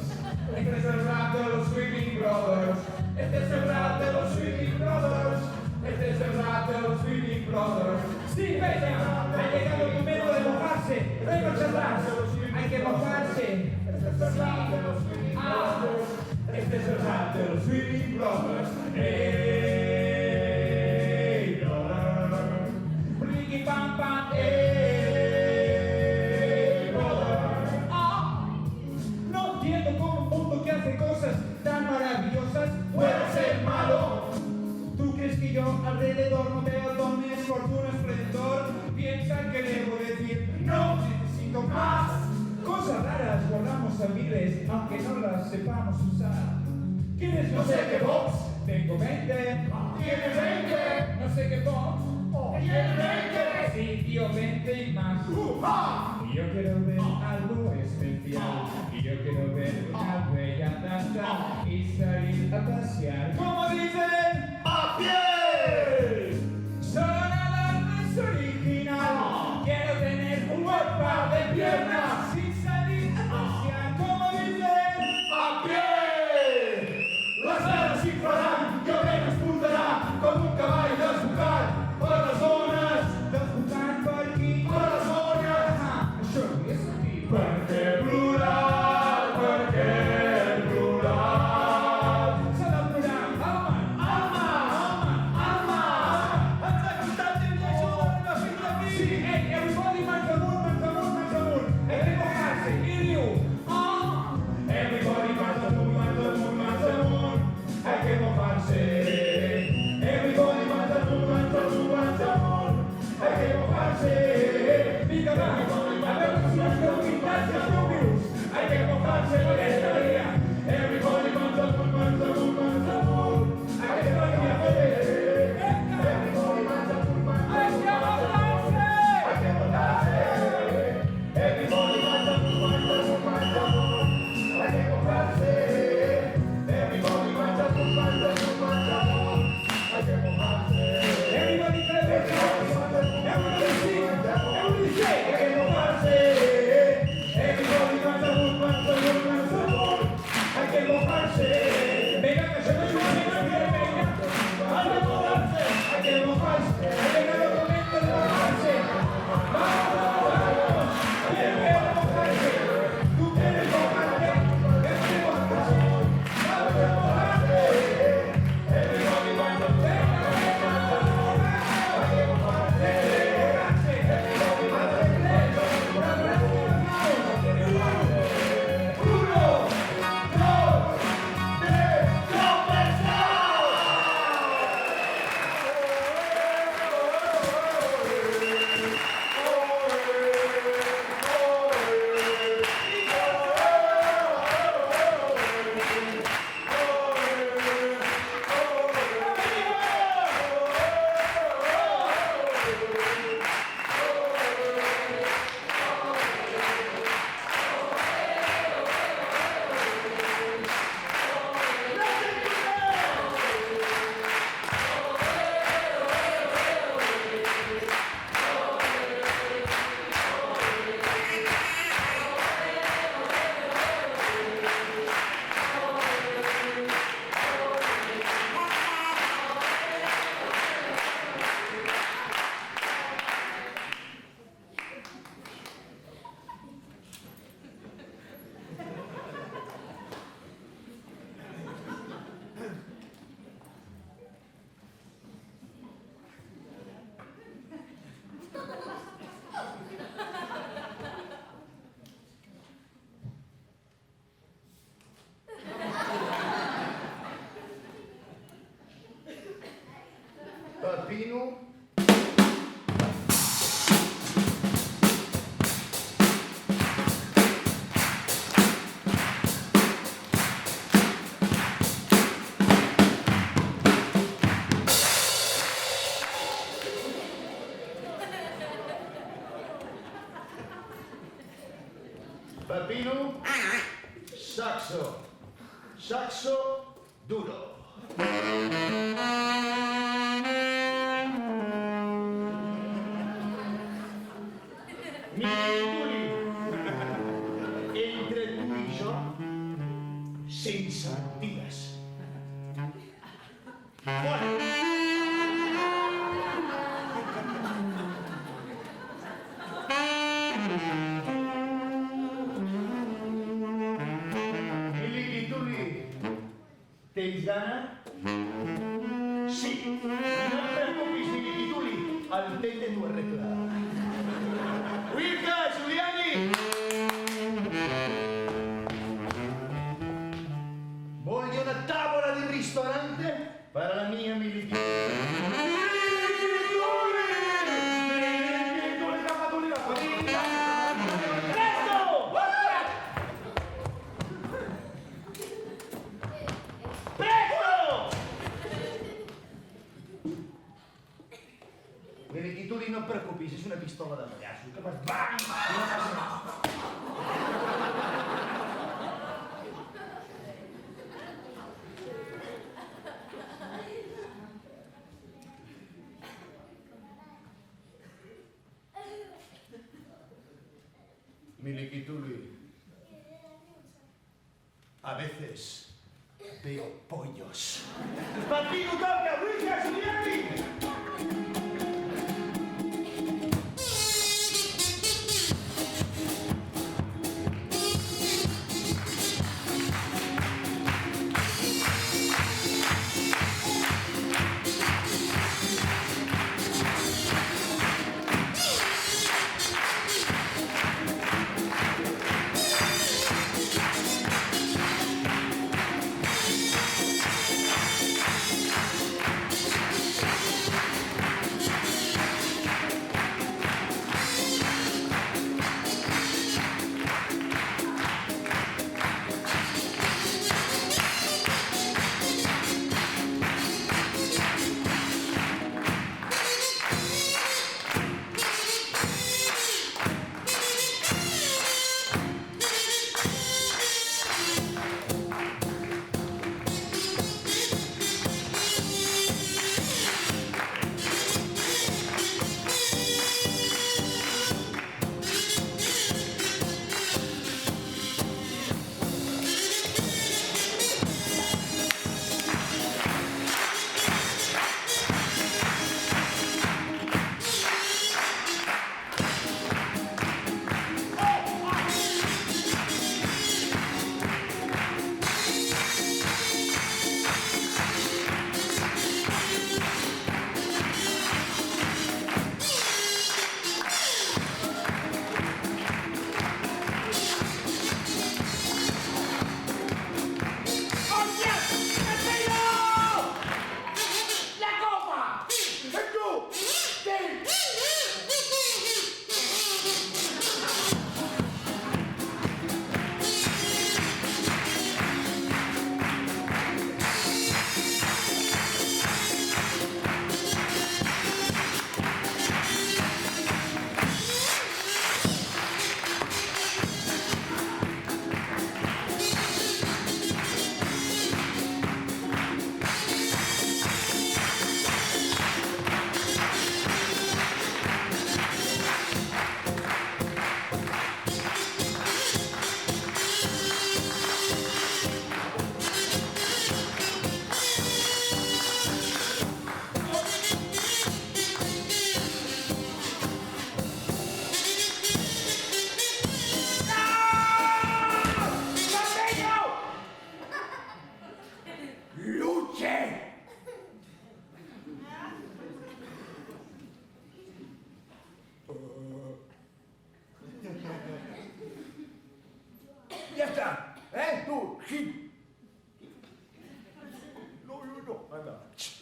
Este es el rap de los Swinging Brothers. Este es el rap de los Swinging Brothers. Este es el rap de los Swinging Brothers. Sí, venga, ha llegado el momento de mojarse. No hay marcha atrás. Hay que mojarse. Este es el rap de los Swinging Brothers. Este es el rap de los Swinging Brothers. Hey, brother. Ricky pam pam, hey, brother. No entiendo cómo un mundo que hace cosas tan maravillosas puede ser malo. ¿Tú crees que yo alrededor no veo dones, fortuna, esplendor? Piensan que debo decir, no necesito más. Cosas raras guardamos a miles, aunque no las sepamos usar. ¿Quieres no sé qué box? Tengo 20. ¿Tienes 20? No sé qué box. ¿Tienes 20? Sí, tío, 20 y más. Y yo quiero ver algo especial. Y yo quiero ver una bella danza y salir a pasear. ¿Cómo dicen? ¡A pie! Solo nada más original. Quiero tener un buen par de piernas y salir a pasear. ¿Cómo dicen? ¡A pie! Las alas inflarán, yo me expulsará como un caballo de azúcar por las zonas de azúcar por aquí, por las zonas. Yo es aquí. Porque plural, porque plural. Solo plural, alma. Hasta gustarte mi ayuda, no soy aquí. Sí, everybody man the moon. Every mojarse, hear you. Everybody man the moon. Hay que mojarse. Everybody man the moon. Hay que mojarse. Venga, va. A ver si nos conquistas los virus. Hay que mojarse por esta día. Everybody man the moon. Hay que mojarse. Everybody man the moon. Hay que mojarse. Hay que mojarse. Everybody man the moon. Hay que mojarse. Everybody man the moon. Hay que mojarse. Everybody clap your hands. Everybody sing. Everybody say. Hay que mojarse. Everybody man the moon. Hay que mojarse. Venga, que se me venga. Hay que mojarse. Hay que mojarse. Ha llegado el momento de mojarse. Vamos. Hay que mojarse. Tú quieres mojarte. Hay que mojarse. Vamos a mojarte. Everybody man the moon. Hay que mojarse. Everybody man the moon. Uno, dos, tres, ¡comenzar! Pepino. Pepino. Saxo. Saxo duro. Mituli. Entre tú Miliquituli, tens gana? Sí. No et preocupis, Miliquituli, el tete t'ho arregla. Wilka, Giuliani! Voglio una tavola di ristorante per la mia Miliquituli. Miliquituli, no et preocupis, és una pistola de pallasso. Que fas bang! I no passa res. Miliquituli, a veces veo pollos. ¡Patino, toca! ¡Wilka, Giuliani! Ya está. Tú, sí. No, anda.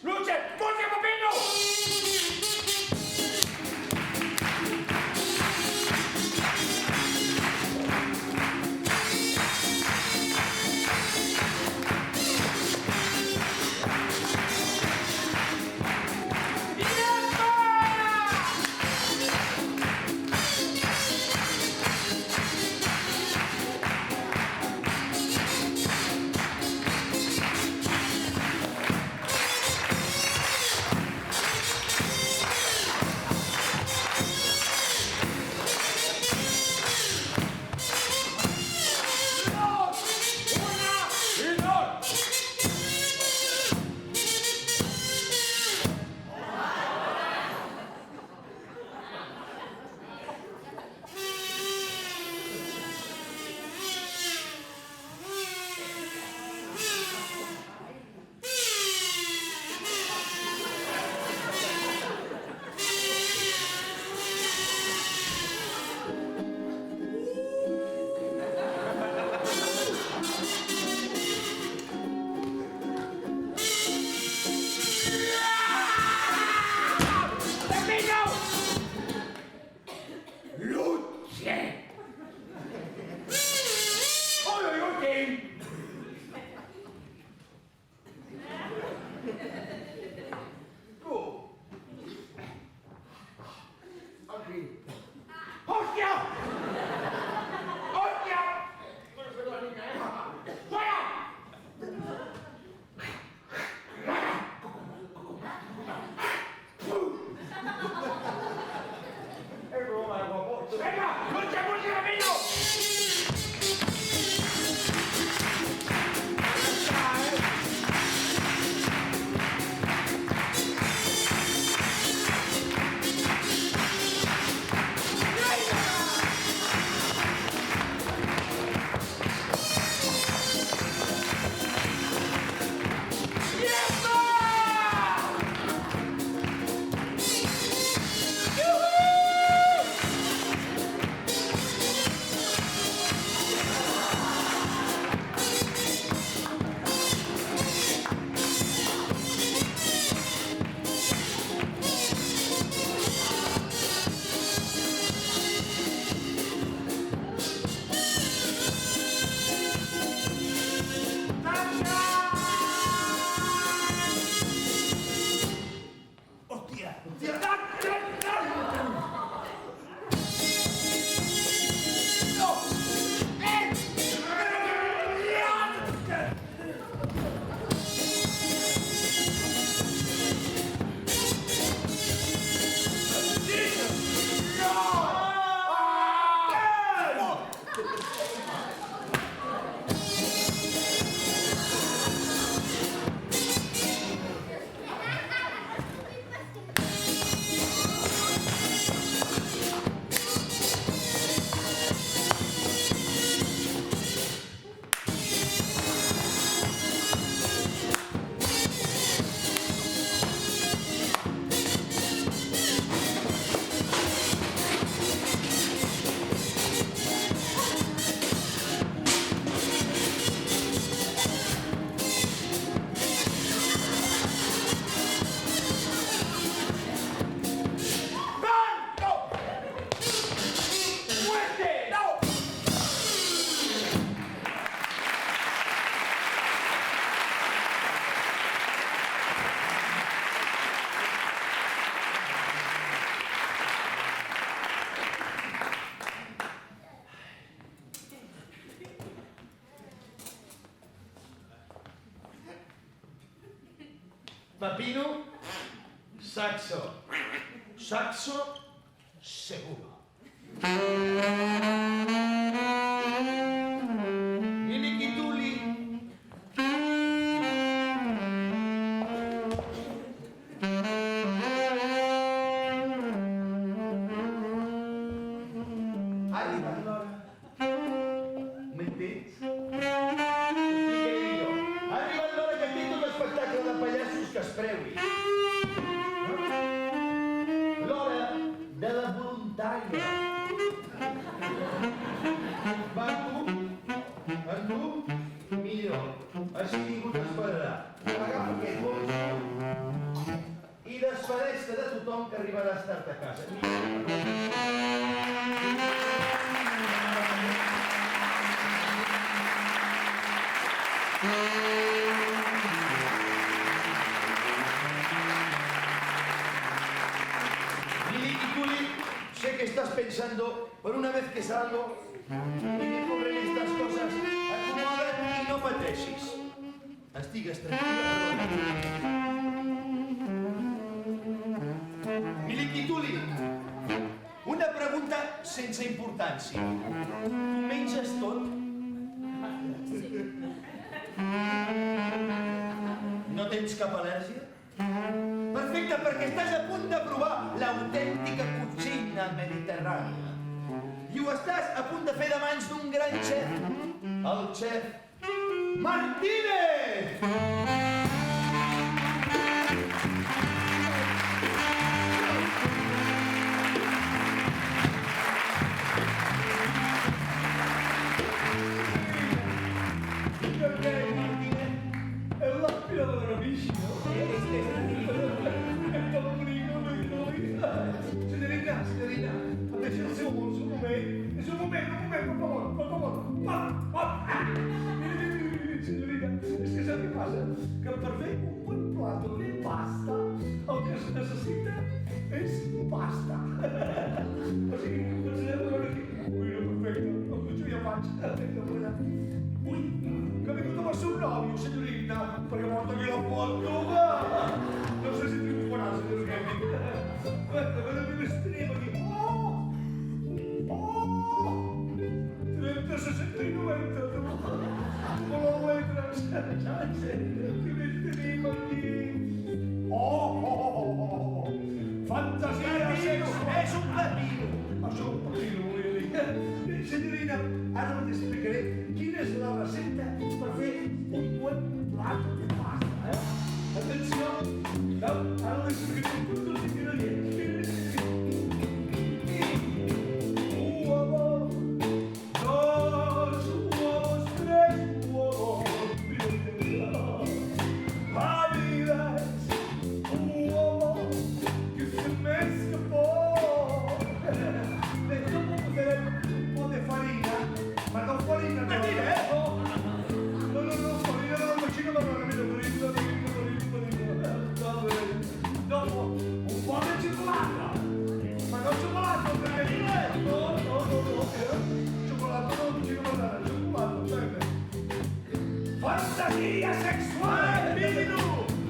¡Luche! ¡Luche, Pepino! Pepino, saxo. Saxo, seguro. Miliquituli. Ha arribat l'hora. M'entens? Explicaré jo. Ha arribat l'hora que tinc un espectacle de pallassos que es preui. L'hora de la voluntària. Va amb tu, millor. Així ningú t'esperarà. Agafa aquest gos i despedeix-te de tothom que arribaràs tard a casa. Miliquituli, sé que estás pensando, por una vez que salgo y me ocurren estas cosas, acomoda't i no pateixis. Estigues tranquil·la. Miliquituli, una pregunta sense importància. Tu menges tot? No tens cap al·lèrgia? Perfecte, perquè estàs a punt de provar l'autèntica cucina mediterrània. I ho estàs a punt de fer de mans d'un gran xef, el xef Martínez! Signorina, adesso un momento, por favor. Signorina, és que sap què passa? Que per fer un bon plat de pasta, el que es necessita és pasta. O sigui, ens anem a veure aquí. Ui, no, perfecte, jo ja vaig. Ui, que ha vingut amb el seu nòvio, signorina, perquè porta aquí la portuga. No sé si triomfarà, signorina. A veure què més tenim aquí. Oh! 30, 60 i 90, color letras. Què més tenim aquí? Oh! Fantasia sexual! És un pepino! Això un pepino, vull dir. Signorina, ara t'explicaré quina és la recepta per fer un bon plat de pasta, Atenció! Ara l'explicaré tots els ingredients. Fantasia sexual! Vino!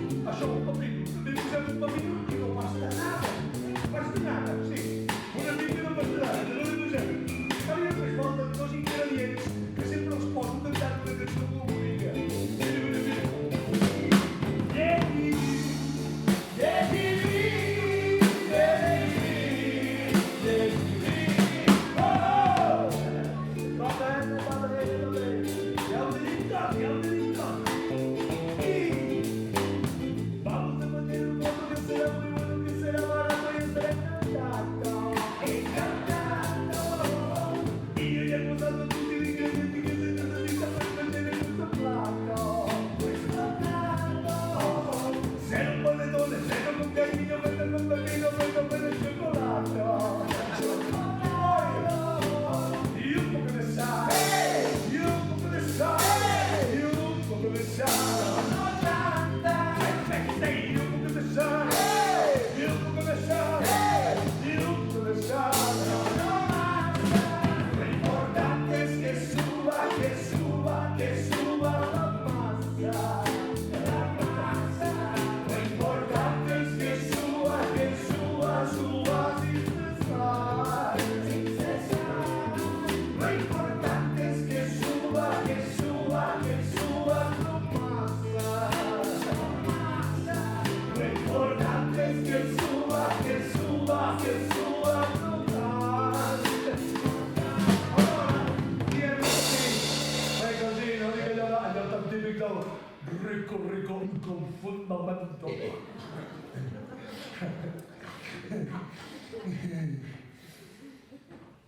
del badminton.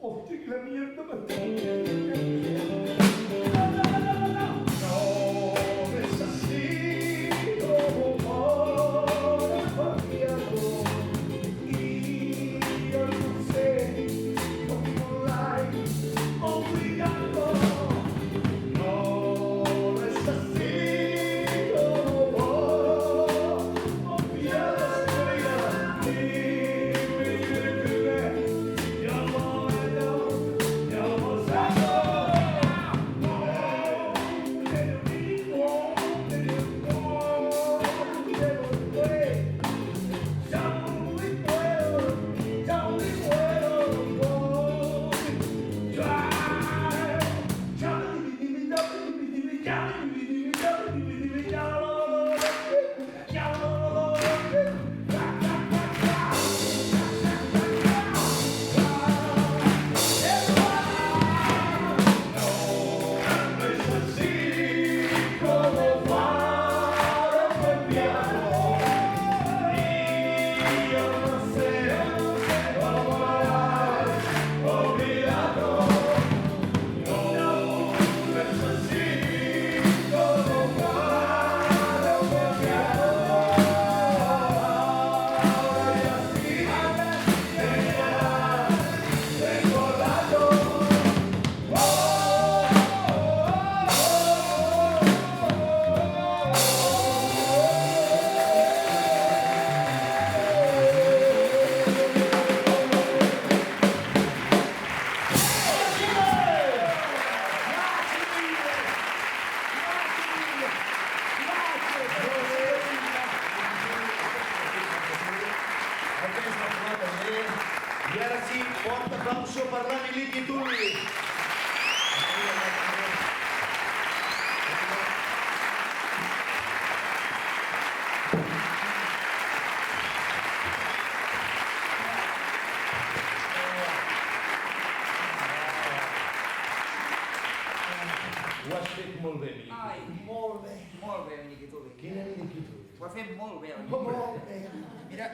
Hòstia, quina mierda No necesito amor cambiado y yo no sé cómo la he olvidado. No necesito amor I ara sí, fort aplauso per l'Anny Lick i Tulli. Ho has fet molt bé, Lick. Ai, Molt bé. molt bé, Niquituli. Quin Anny Lick i Tulli? Ho ha fet molt bé, el Molt Niquituli. bé.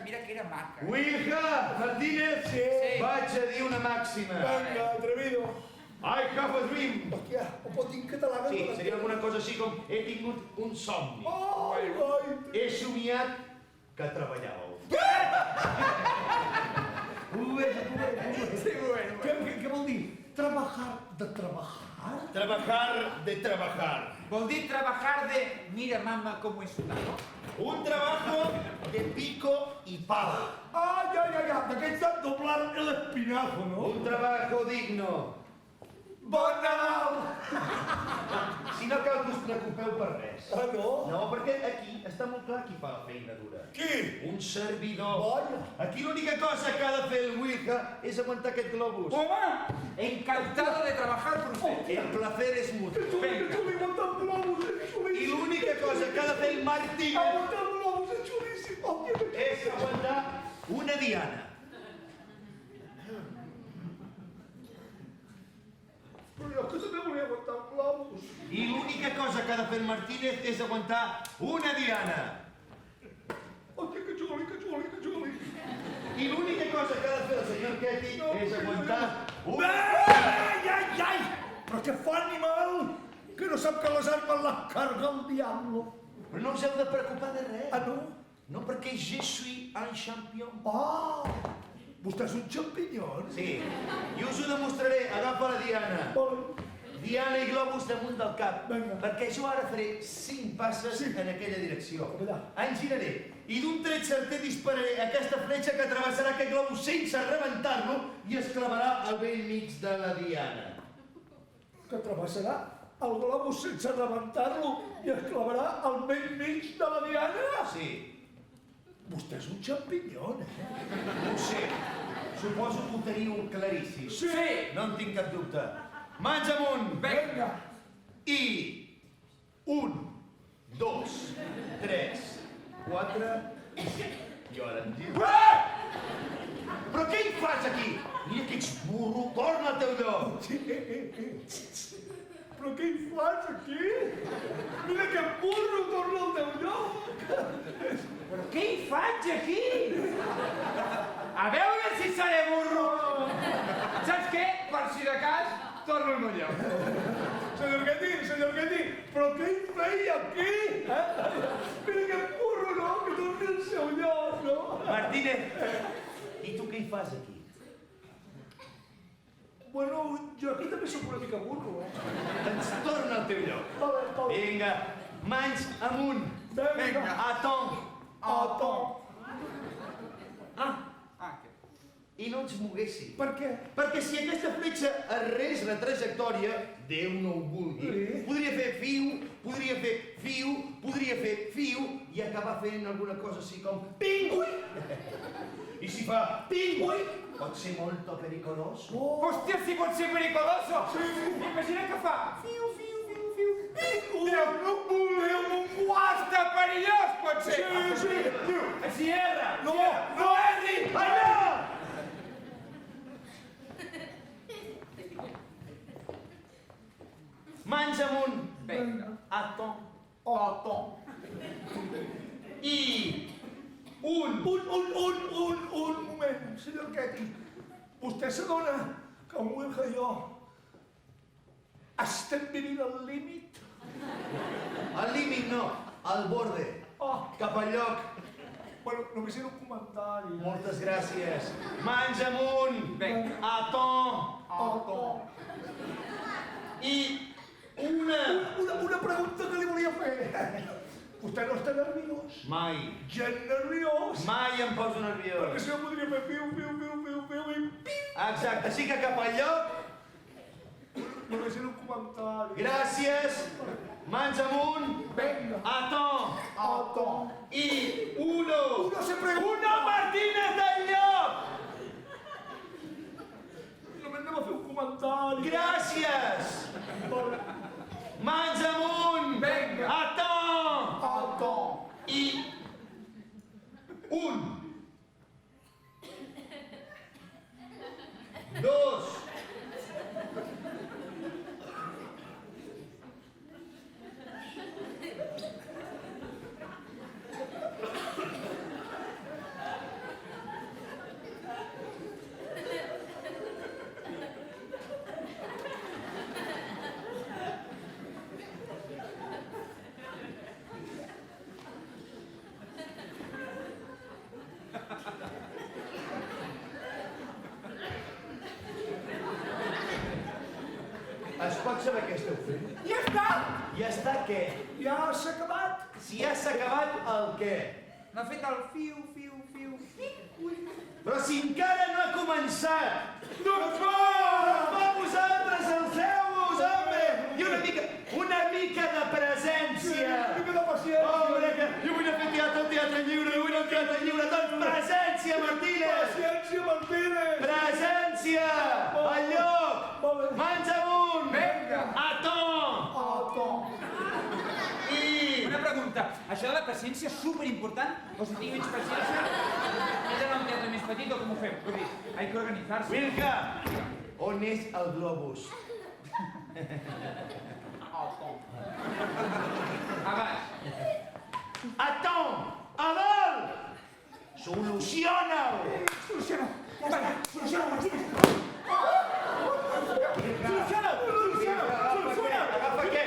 Mira que era maca. Wilja Martínez, Sí. vaig a dir una màxima. Vinga, atrevido. I have a dream. Hòstia, ho pot dir en català? Sí, seria alguna cosa així com he tingut un somni. Ai, ai. He somiat que treballàveu. Sí, bueno. Què vol dir? Trabajar de trabajar? Trabajar de trabajar. Vol dir trabajar de... Mira, mamá, cómo es sudado. Un trabajo de pico y pala. Ah, ja. D'aquests de doblar el espinazo, no? Un trabajo digno. Bon Nadal! Si no cal que us preocupeu per res. Ah, no? No, perquè aquí està molt clar qui fa la feina dura. Qui? Un servidor. Vaja. Aquí l'única cosa que ha de fer el Wilja és aguantar aquest globus. Home, encantado de trabajar por usted. El placer és mutu. Venga. Aguantar el globus, és I xulíssim. l'única cosa que ha de fer el Martínez Aguantar el globus, és xulíssim. és aguantar una diana. Però jo que també volia aguantar el globus. I l'única cosa que ha de fer el Martínez és aguantar una diana. Hòstia, que xuli. I l'única cosa que ha de fer el senyor Ketty és aguantar una... Ai! Però què fa, animal? Que no sap que les armes les carga el diablo. Però no us heu de preocupar de res. Ah, no? No, perquè je suis un champion. Ah! Vostè és un xampinyó? Sí, i us ho demostraré. Agafa la diana. Diana i globus damunt del cap. Vinga. Perquè jo ara faré 5 passes Sí. en aquella direcció. Allà. Em giraré i d'un tret certer dispararé aquesta fletxa que travessarà aquest globus sense rebentar-lo i es clavarà al vell mig de la diana. Que travessarà el globus sense rebentar-lo i es clavarà al vell mig de la diana? Sí, Vostè és un xampinyó, ho sé. Suposo que ho teniu claríssim. Sí. No en tinc cap dubte. Mans amunt! Vinga. I 1, 2, 3, 4 i 5. I ara em diu... Però què hi fas aquí? Mira que ets burro, torna al teu lloc. però què hi fas aquí? Mira que burro, torna al teu lloc. Però què hi faig aquí? A veure si seré burro. Saps què? Per si de cas, torno al meu lloc. Senyor Guetti, però què hi feia aquí? Mira que burro, no? Que torni al seu lloc, no? Martínez, i tu què hi fas aquí? Bueno, jo aquí també soc una mica burro, Doncs torna al teu lloc. Vale. Vinga, mans amunt. Vinga. Atom. Què? I no ens moguessin. Per què? Perquè si aquesta fletxa errés la trajectòria, Déu no ho vulgui, Sí. podria fer fiu, podria fer fiu i acabar fent alguna cosa així com pingüi. I si fa pingüi, pot ser molt pericolós. Hòstia, si pot ser pericoloso! Imagina que fa... Fiu. Déu, hasta perillós pot ser! Sí. Així erra! No erri! Allà! Mans amunt. Vinga. Atom. I Un moment, senyor Guetti. Vostè s'adona que el Wilja i jo estem vivint al límit? al límit no, al borde. Cap al lloc. Bueno, només era un comentari. Moltes gràcies. Mans amunt. Vinga. Atom. I Una pregunta que li volia fer. Vostè no està nerviós? mai, Gent nerviós? mai em poso Perquè nerviós. si no podria fer fiu i pim. Exacte, així que cap al lloc. Només era un comentari. Gràcies. Mans amunt. Vinga. Atom. I uno. Uno se pregunta. Uno Martínez del lloc. Només anem a fer un comentari. Gràcies. Mans amunt. Vinga. Atom. I un. Dos. Es pot saber què esteu fent? Ja està! Ja està què? Ja s'ha acabat! Si ja s'ha acabat el què? No ha fet el fiu. Però si encara no ha començat! Doncs va! Va vosaltres, alceu-vos, home! I una mica de presència! Una mica de paciència! Home, que jo vull anar a fer teatre, al Teatre Lliure, jo vull anar al Teatre Lliure, doncs presència, Martínez! Paciència, Martínez! Presència! Al lloc! Vale. Mans amunt! Vinga. Atom! I... Una pregunta. Això de la paciència és superimportant? O si tinc menys paciència, he d'anar a un teatre més petit o com ho fem? Vull dir, hay que organitzar-se. Wilka, on és el globus? A baix. Atom! A dalt! Soluciona-ho! Soluciona, Martínez! Agafa què?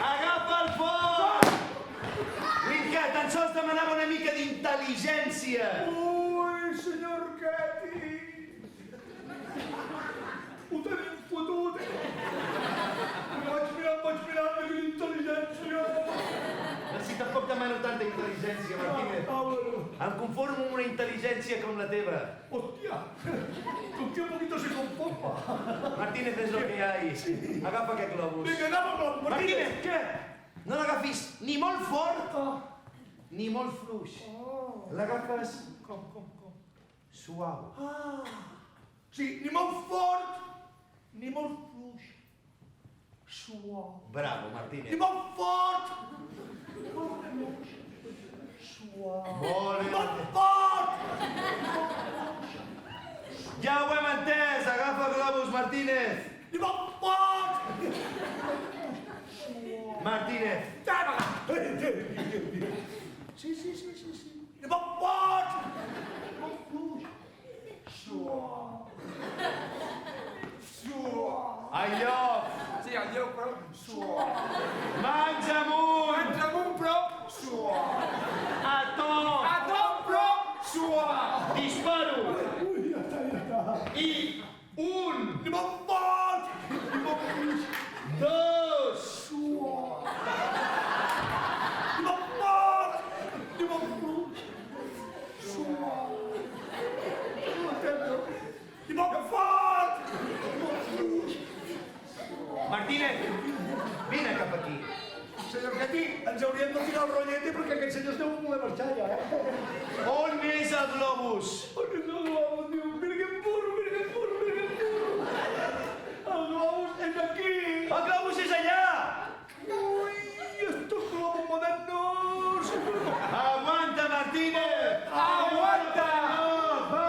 Agafa el foc! Wilka, tan sols demanava una mica d'intel·ligència. Ui, senyor Guetti! Ho tenim fotut! Vaig mirant, quina intel·ligència! Si tampoc demano tanta intel·ligència, Martínez. Bueno. Em conformo amb una intel·ligència com la teva. Hòstia! Com que puc no sé com pot. Martínez, és el que hi ha ahí. Agafa aquest globus. Vinga, anem amb la Martínez, què? No l'agafis ni molt fort ni molt fluix. L'agafes Com? suau. Sí, ni molt fort, ni molt fluix. Suau. Bravo, Ni Martínez. molt fort, ni molt fluix. Suau. Molt Ni bé. molt fort. Ja ho hem entès. Agafa el globus, Martínez. Ni molt fort. Martínez. Sí. Ni molt fort. Ni molt fluix. Suau. Al lloc. Sí, al lloc, però suau. Mans amunt. Mans amunt, però suau. A to. A tot, però suau. Disparo. I un. Ni molt fort. Ni molt fluix. Dos. Suau. Ni molt fort. Ni molt fluix. Suau. Ni molt fort. Ni molt fluix. Martínez, vine cap aquí. Senyor Catí, ens hauríem de tirar el rotllete perquè aquests senyors deuen voler marxar ja, On és el globus? Perquè no el globus, diu, mira que burro. El globus és aquí. El globus és allà. Uy, estos globos modernos. Aguanta, Martínez. Aguanta. Va,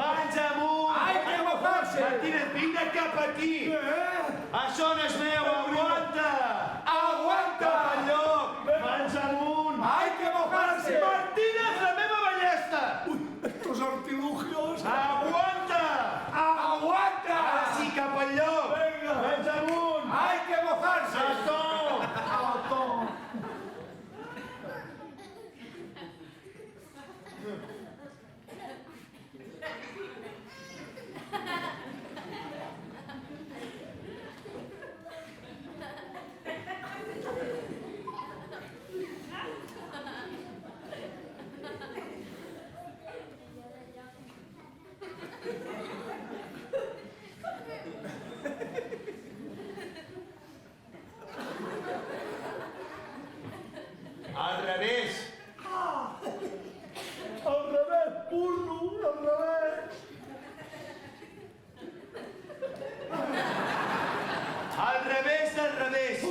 mans amunt. Hay que mojarse. Martínez, vine cap aquí. Això no és meu, aguanta. Aguanta. Cap al lloc. Mans amunt. Hay que mojarse. Martínez, la meva ballesta. Uy, estos artilugios. Aguanta. Aguanta. Ara sí, cap al lloc. Venga. Mans amunt. Hay que mojarse. A to. Al revés. Al revés, burro, al revés. Al revés del revés.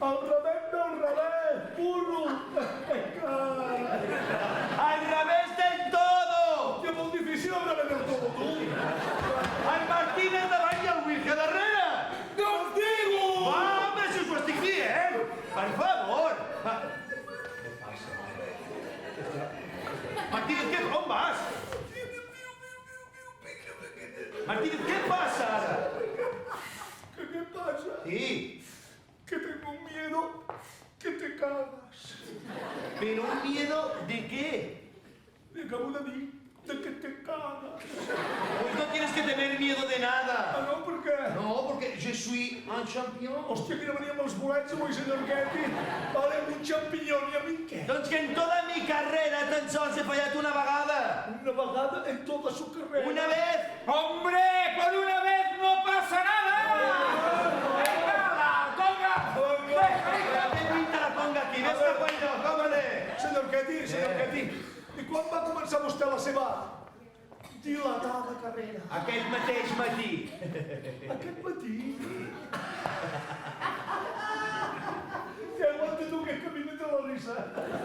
Al revés del revés, burro. Al revés del todo. Que molt difícil al revés del todo, tu. El Martínez davant i el Wilke darrere. No us digo! Va, home, si us ho estic dient. Per favor. Martínez, on vas? Martínez, què passa ara? ¿Qué pasa? Sí, Que tengo un miedo que te cagas. pero un miedo de qué? Me acabo de dir de que te cagas. Pues no tienes que tener miedo de nada. Ah, no? Per què? No, porque je suis un champion. Hòstia, mira, venia amb els bolets avui, senyor Getty. Vale, un xampinyó, i a mi què? Doncs que en toda mi carrera tan sols he fallat una vegada. Una vegada en tota su carrera. Una vez. ¡Hombre! ¡Por una vez no pasa nada! ¡Venga, la conga! Té pinta la conga aquí, ves cap al lloc, home-le. Senyor Getty, i quan va començar vostè la seva dilatada carrera? Aquest mateix matí. Aquest matí? Ja aguanta tu que camí de la risa.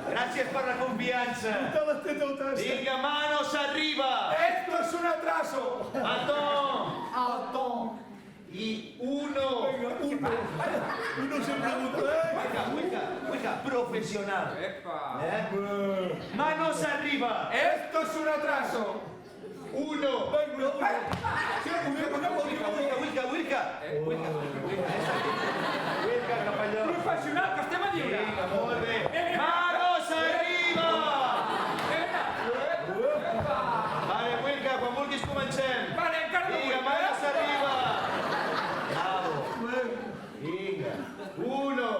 Gràcies per la confiança. Te les té totes. Vinga, manos arriba. ¡Esto es un atraso! A to. Atom. I uno. Vinga, uno sempre Wicca, professional. ¡Epa! Manos arriba. ¡Esto es un atraso! Uno. Wicca. Wicca, cap allò. Professional, que estem a lliure! Vinga, molt bé. Manos arriba. Vale, Wicca, quan vulguis comencem. Vale, encara no Vinga, vull, manos arriba. Bravo. Vinga. Uno.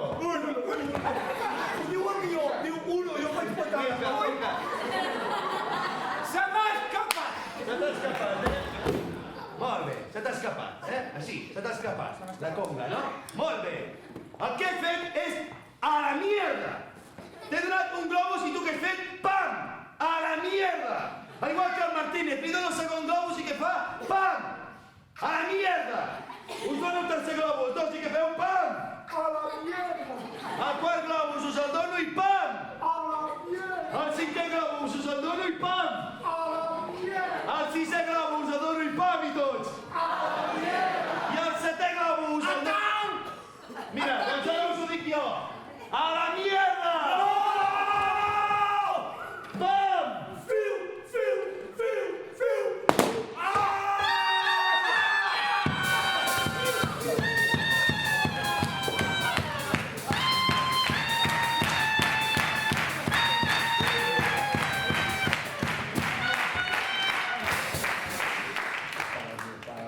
Diu el guió, diu uno, jo faig patada. Se m'ha escapat! Se t'ha escapat, eh? Molt fas? La conga, no? Molt bé. El que has fet és a la mierda. T'he donat un globus i tu què has fet? Pam! A la mierda! Al igual que el Martínez, li dono el segon globus i què fa? Pam! A la mierda! Us dono el tercer globus, dos i què feu? Pam! A la mierda! El quart globus us el dono i pam! A la mierda! El cinquè globus us el dono i pam! A la mierda! El sisè globus us el dono i pam i tots! A la mierda! I el setè globus el dono... Mira, doncs ara us ho dic jo. A la mierda! Pam! Fiu, fiu, fiu, fiu!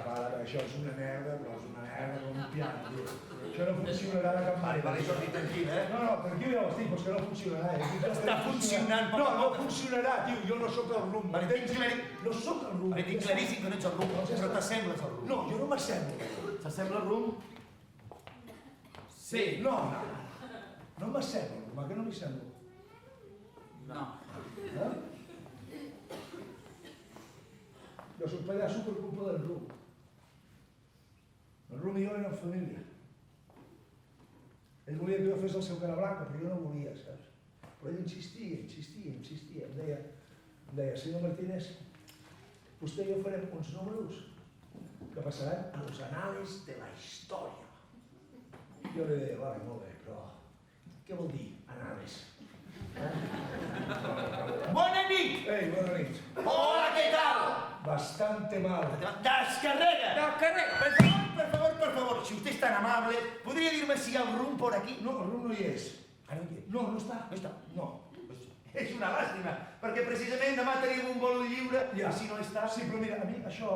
Para, això és una merda, però és una merda com un piano, tio. Això no funcionarà de cap manera. Vale, Jordi, tranquil, eh? No, tranquil, ja ho estic, però és que no funcionarà. Està funcionant, No, no funcionarà, tio, jo no sóc el rumb. Vale, tinc claríssim. No sóc el rumb. Vale, tinc claríssim que no ets el rumb, però t'assembles al rumb. No, jo no m'assemblo. S'assembla al rumb? Sí. No, no m'assemblo, home, que no m'hi semblo. No. Eh? Jo soc pallasso per culpa del rumb. El rumb i jo érem família. Ell volia que jo fes el seu cara blanca, però jo no volia, saps? Però ell insistia. Em deia, senyor Martínez, vostè i jo farem uns números que passaran a los anales de la història. Jo li deia, vale, molt bé, però què vol dir, anales? Bona nit! Ei, bona nit. Hola, què tal? Bastante mal. Descarrega! Por favor, si usted es tan amable, ¿podría decirme si hay un rumb por aquí? No, el rumb no hi és. Ah, no hi és. No, no està. No està. No. És una làstima, perquè precisament demà tenim un vol lliure Ja. i si no està... Sí, però mira, a mi això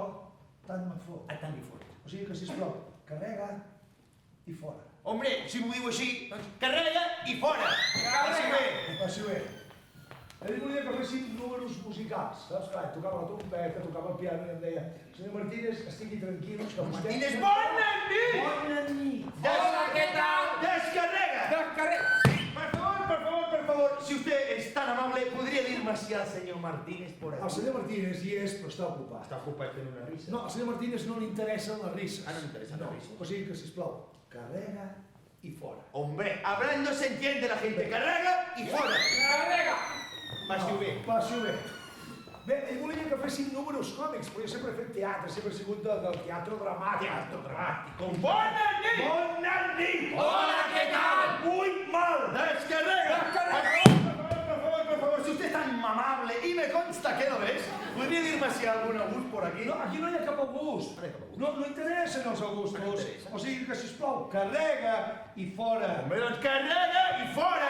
tant me fot. Ah, tant li fot. O sigui que, sisplau, carrega i fora. Hombre, si m'ho diu així, doncs carrega i fora. Faci bé. Ho passi bé. Ell volia que féssim números musicals, saps? Clar, tocava la trompeta, tocava el piano i em deia, senyor Martínez, estigui tranquil, que vostè... Martínez, bona nit! Bona nit! Hola, què tal? Descarrega! Descarrega. Por favor, si usted es tan amable, ¿podría decirme si al señor Martínez por aquí? El senyor Martínez hi és, però està ocupat. Està ocupat fent una risa. No, al senyor Martínez no li interessen les risses. Ah, no li interessen les risses. O sigui que, sisplau, carrega i fora. Hombre, hablando se entiende la gente. Carrega y fora. Descarrega. Passi-ho bé. Passi-ho bé. Bé, ell volia que féssim números còmics, però jo sempre he fet teatre, sempre he sigut del teatre dramàtic. Teatro dramático. Bona nit! Bona nit! Hola, què tal? Muy mal. Descarrega. Descarrega. Por favor, si usted es tan amable y me consta que lo es, ¿podría decirme si hay algún August por aquí? No, aquí no hi ha cap August. No interessen els Augustos. No interessa. O sigui que, sisplau, carrega i fora. Hombre, doncs carrega i fora.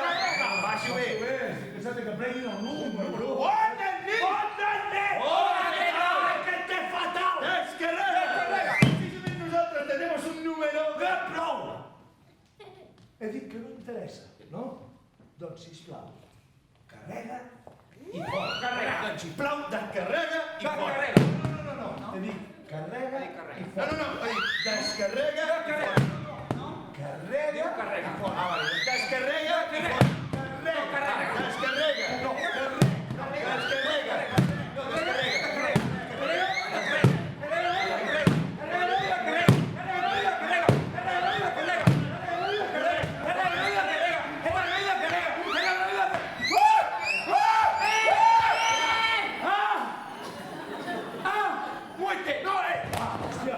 Passi-ho bé. Estic pensant que prenguin el número. Bona nit! Bona nit! Hola, què tal? ¡Qué fatal! ¡Descarrega! Precisamente nosotros tenemos un número de prou. He dit que no interessa, no? Doncs, sisplau, carrega i fora. Carrega. Doncs, sisplau, descarrega i fora. Descarrega. No. He dit carrega i No, fora. he dit descarrega i Descarrega. fora. Carrega Carrega. Ah, vale, doncs descarrega i fora. Descarrega. Descarrega. No, descarrega. No, descarrega. Hòstia,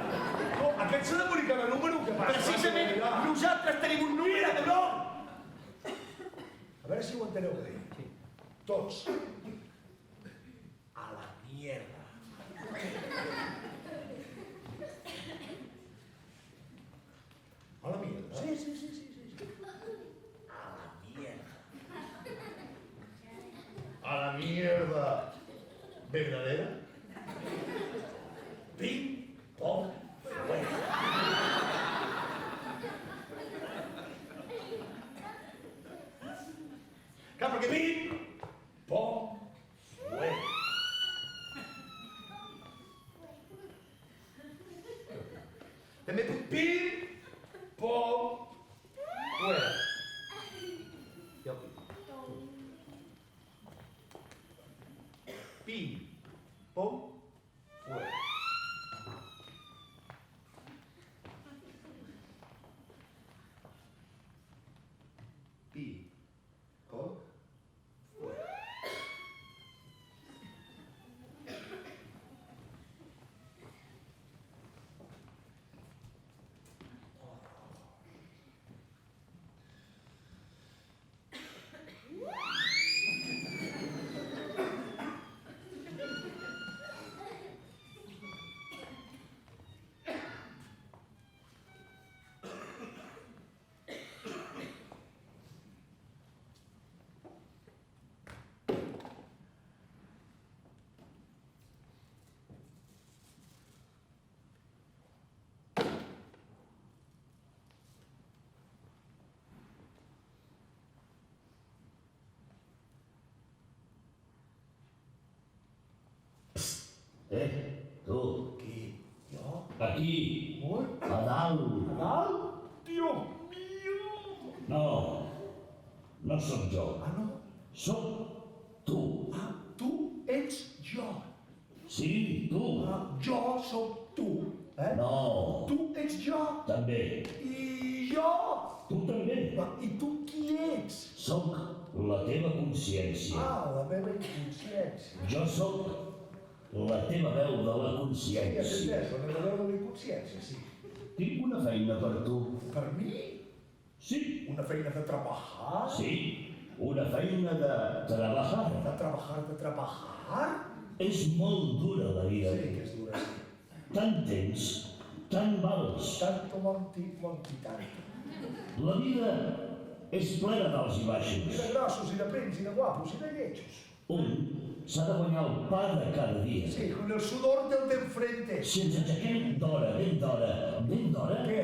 no, aquest s'ha de morir cada número que passa. Precisament nosaltres tenim un número de prou. A veure si ho enteneu bé. Tots. A la mierda. A la mierda. Sí. A la mierda. A la mierda. ¿Verdadera? Pim, pom, fuego. Clar, perquè Pim, pom, fuego. també puc... Pim, pi, coc, fuera. Tu, Qui? Jo? aquí, Ui, a dalt. a dalt? Dios mío! No, no sóc jo. Ah, no? Sóc tu. Ah, tu ets jo. Sí, tu. Ah, jo sóc tu. Eh? No, Tu ets jo. també. I jo? Tu també. Ah, I tu qui ets? Sóc la teva consciència. Ah, la meva inconsciència. Jo sóc la teva veu de la Sí, consciència. és la meva veu de la inconsciència, sí. Tinc una feina per tu. Per mi? Sí, Una feina de trabajar? sí, una feina de treballar. De trabajar? És molt dura la vida. Sí, que és dura, sí. Tant tens, tant vals. Tanto monti, tanto. La vida és plena d'alts i I baixos. de grossos, i de prims, i de guapos, i de lletjos. Un s'ha de guanyar el pa de cada dia. Sí, con el sudor del de enfrente. Si ens aixequem d'hora, ben d'hora, Què?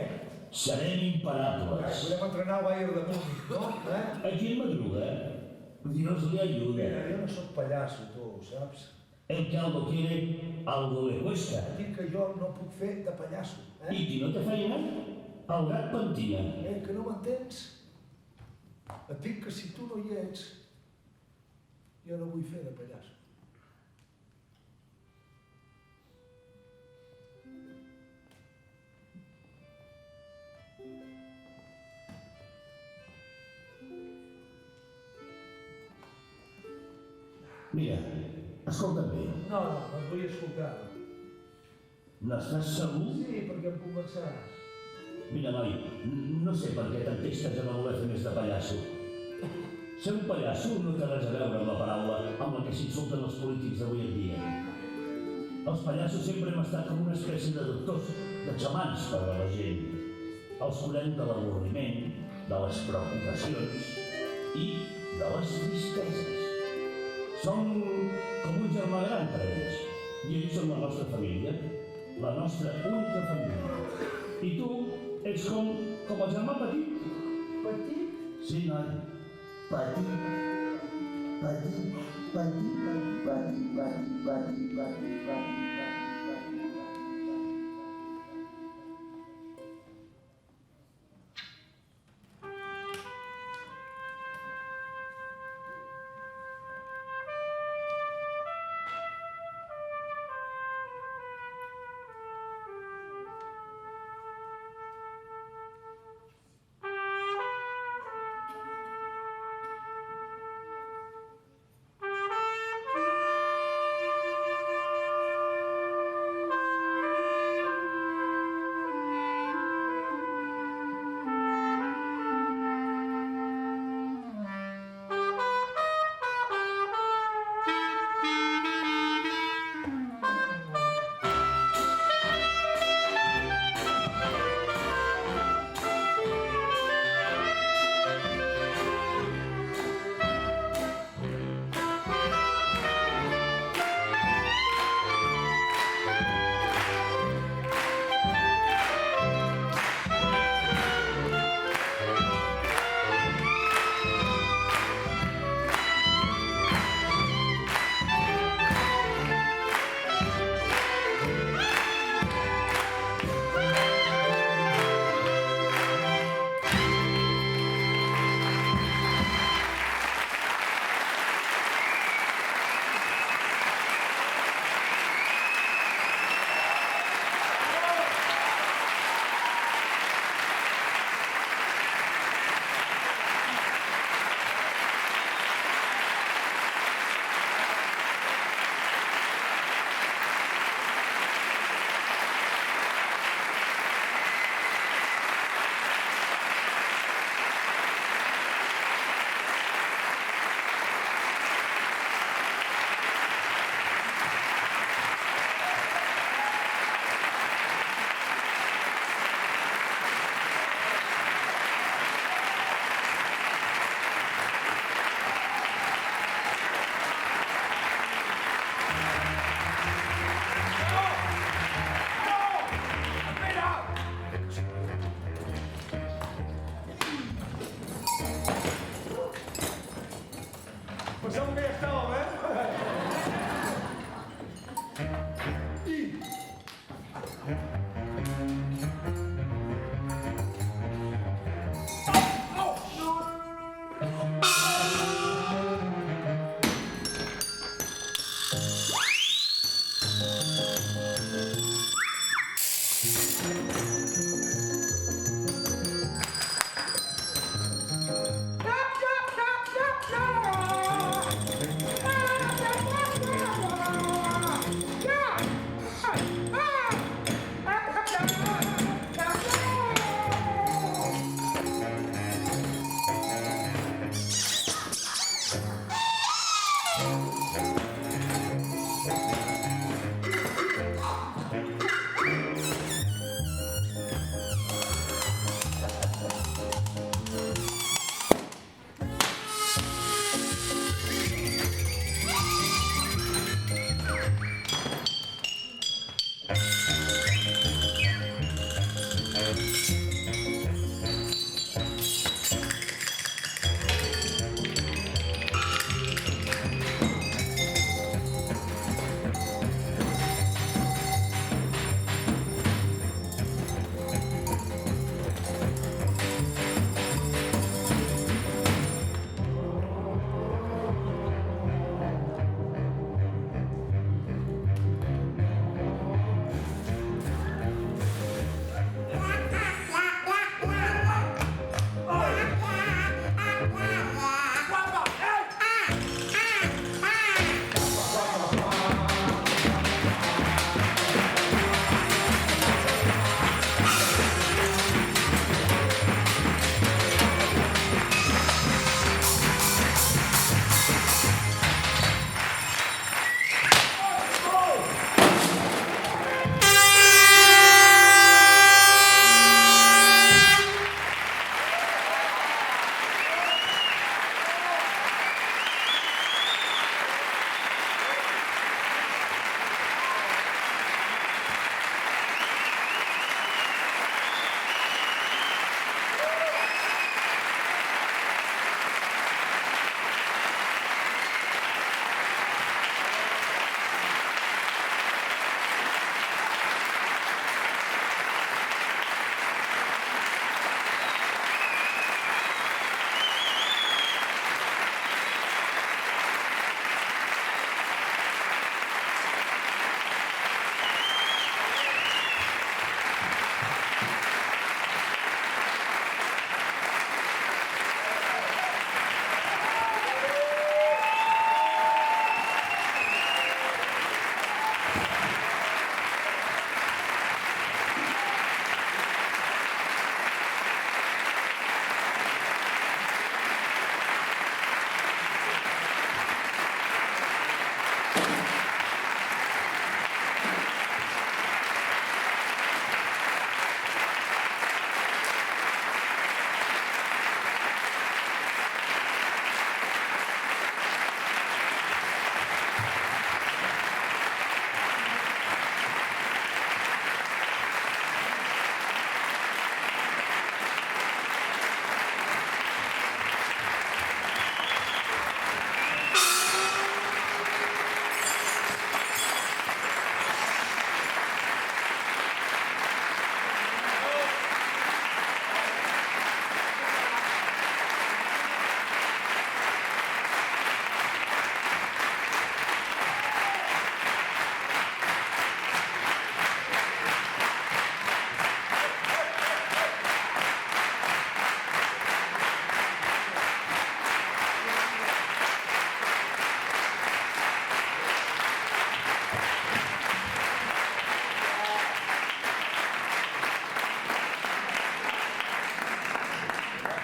serem imparables. Podem entrenar al Bayern de Múnich, no? Eh? A quien madruga, Dios le ayuda. Mira, jo no sóc pallasso, tu, saps? El que algo quiere, algo le cuesta. Dic que jo no puc fer de pallasso, I qui no té feina, el gat pentina. Que no m'entens? Et dic que si tu no hi ets, jo no vull fer de pallasso. Mira, escolta'm bé, No, no et vull escoltar. n'estàs segur? Sí, perquè em convenceràs. Mira, noi, no sé per què t'entestes a no voler fer més de pallasso. Ser un pallasso no té res a veure amb la paraula amb la que s'insulten els polítics d'avui en dia. Els pallassos sempre hem estat com una espècie de doctors, de xamans per a la gent. Els curem de l'avorriment, de les preocupacions i de les tristeses. Som com un germà gran per a ells, i ells són la nostra família, la nostra única família. I tu ets com el germà petit. Petit? Sí, noi. Petit. Petit.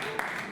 Gràcies.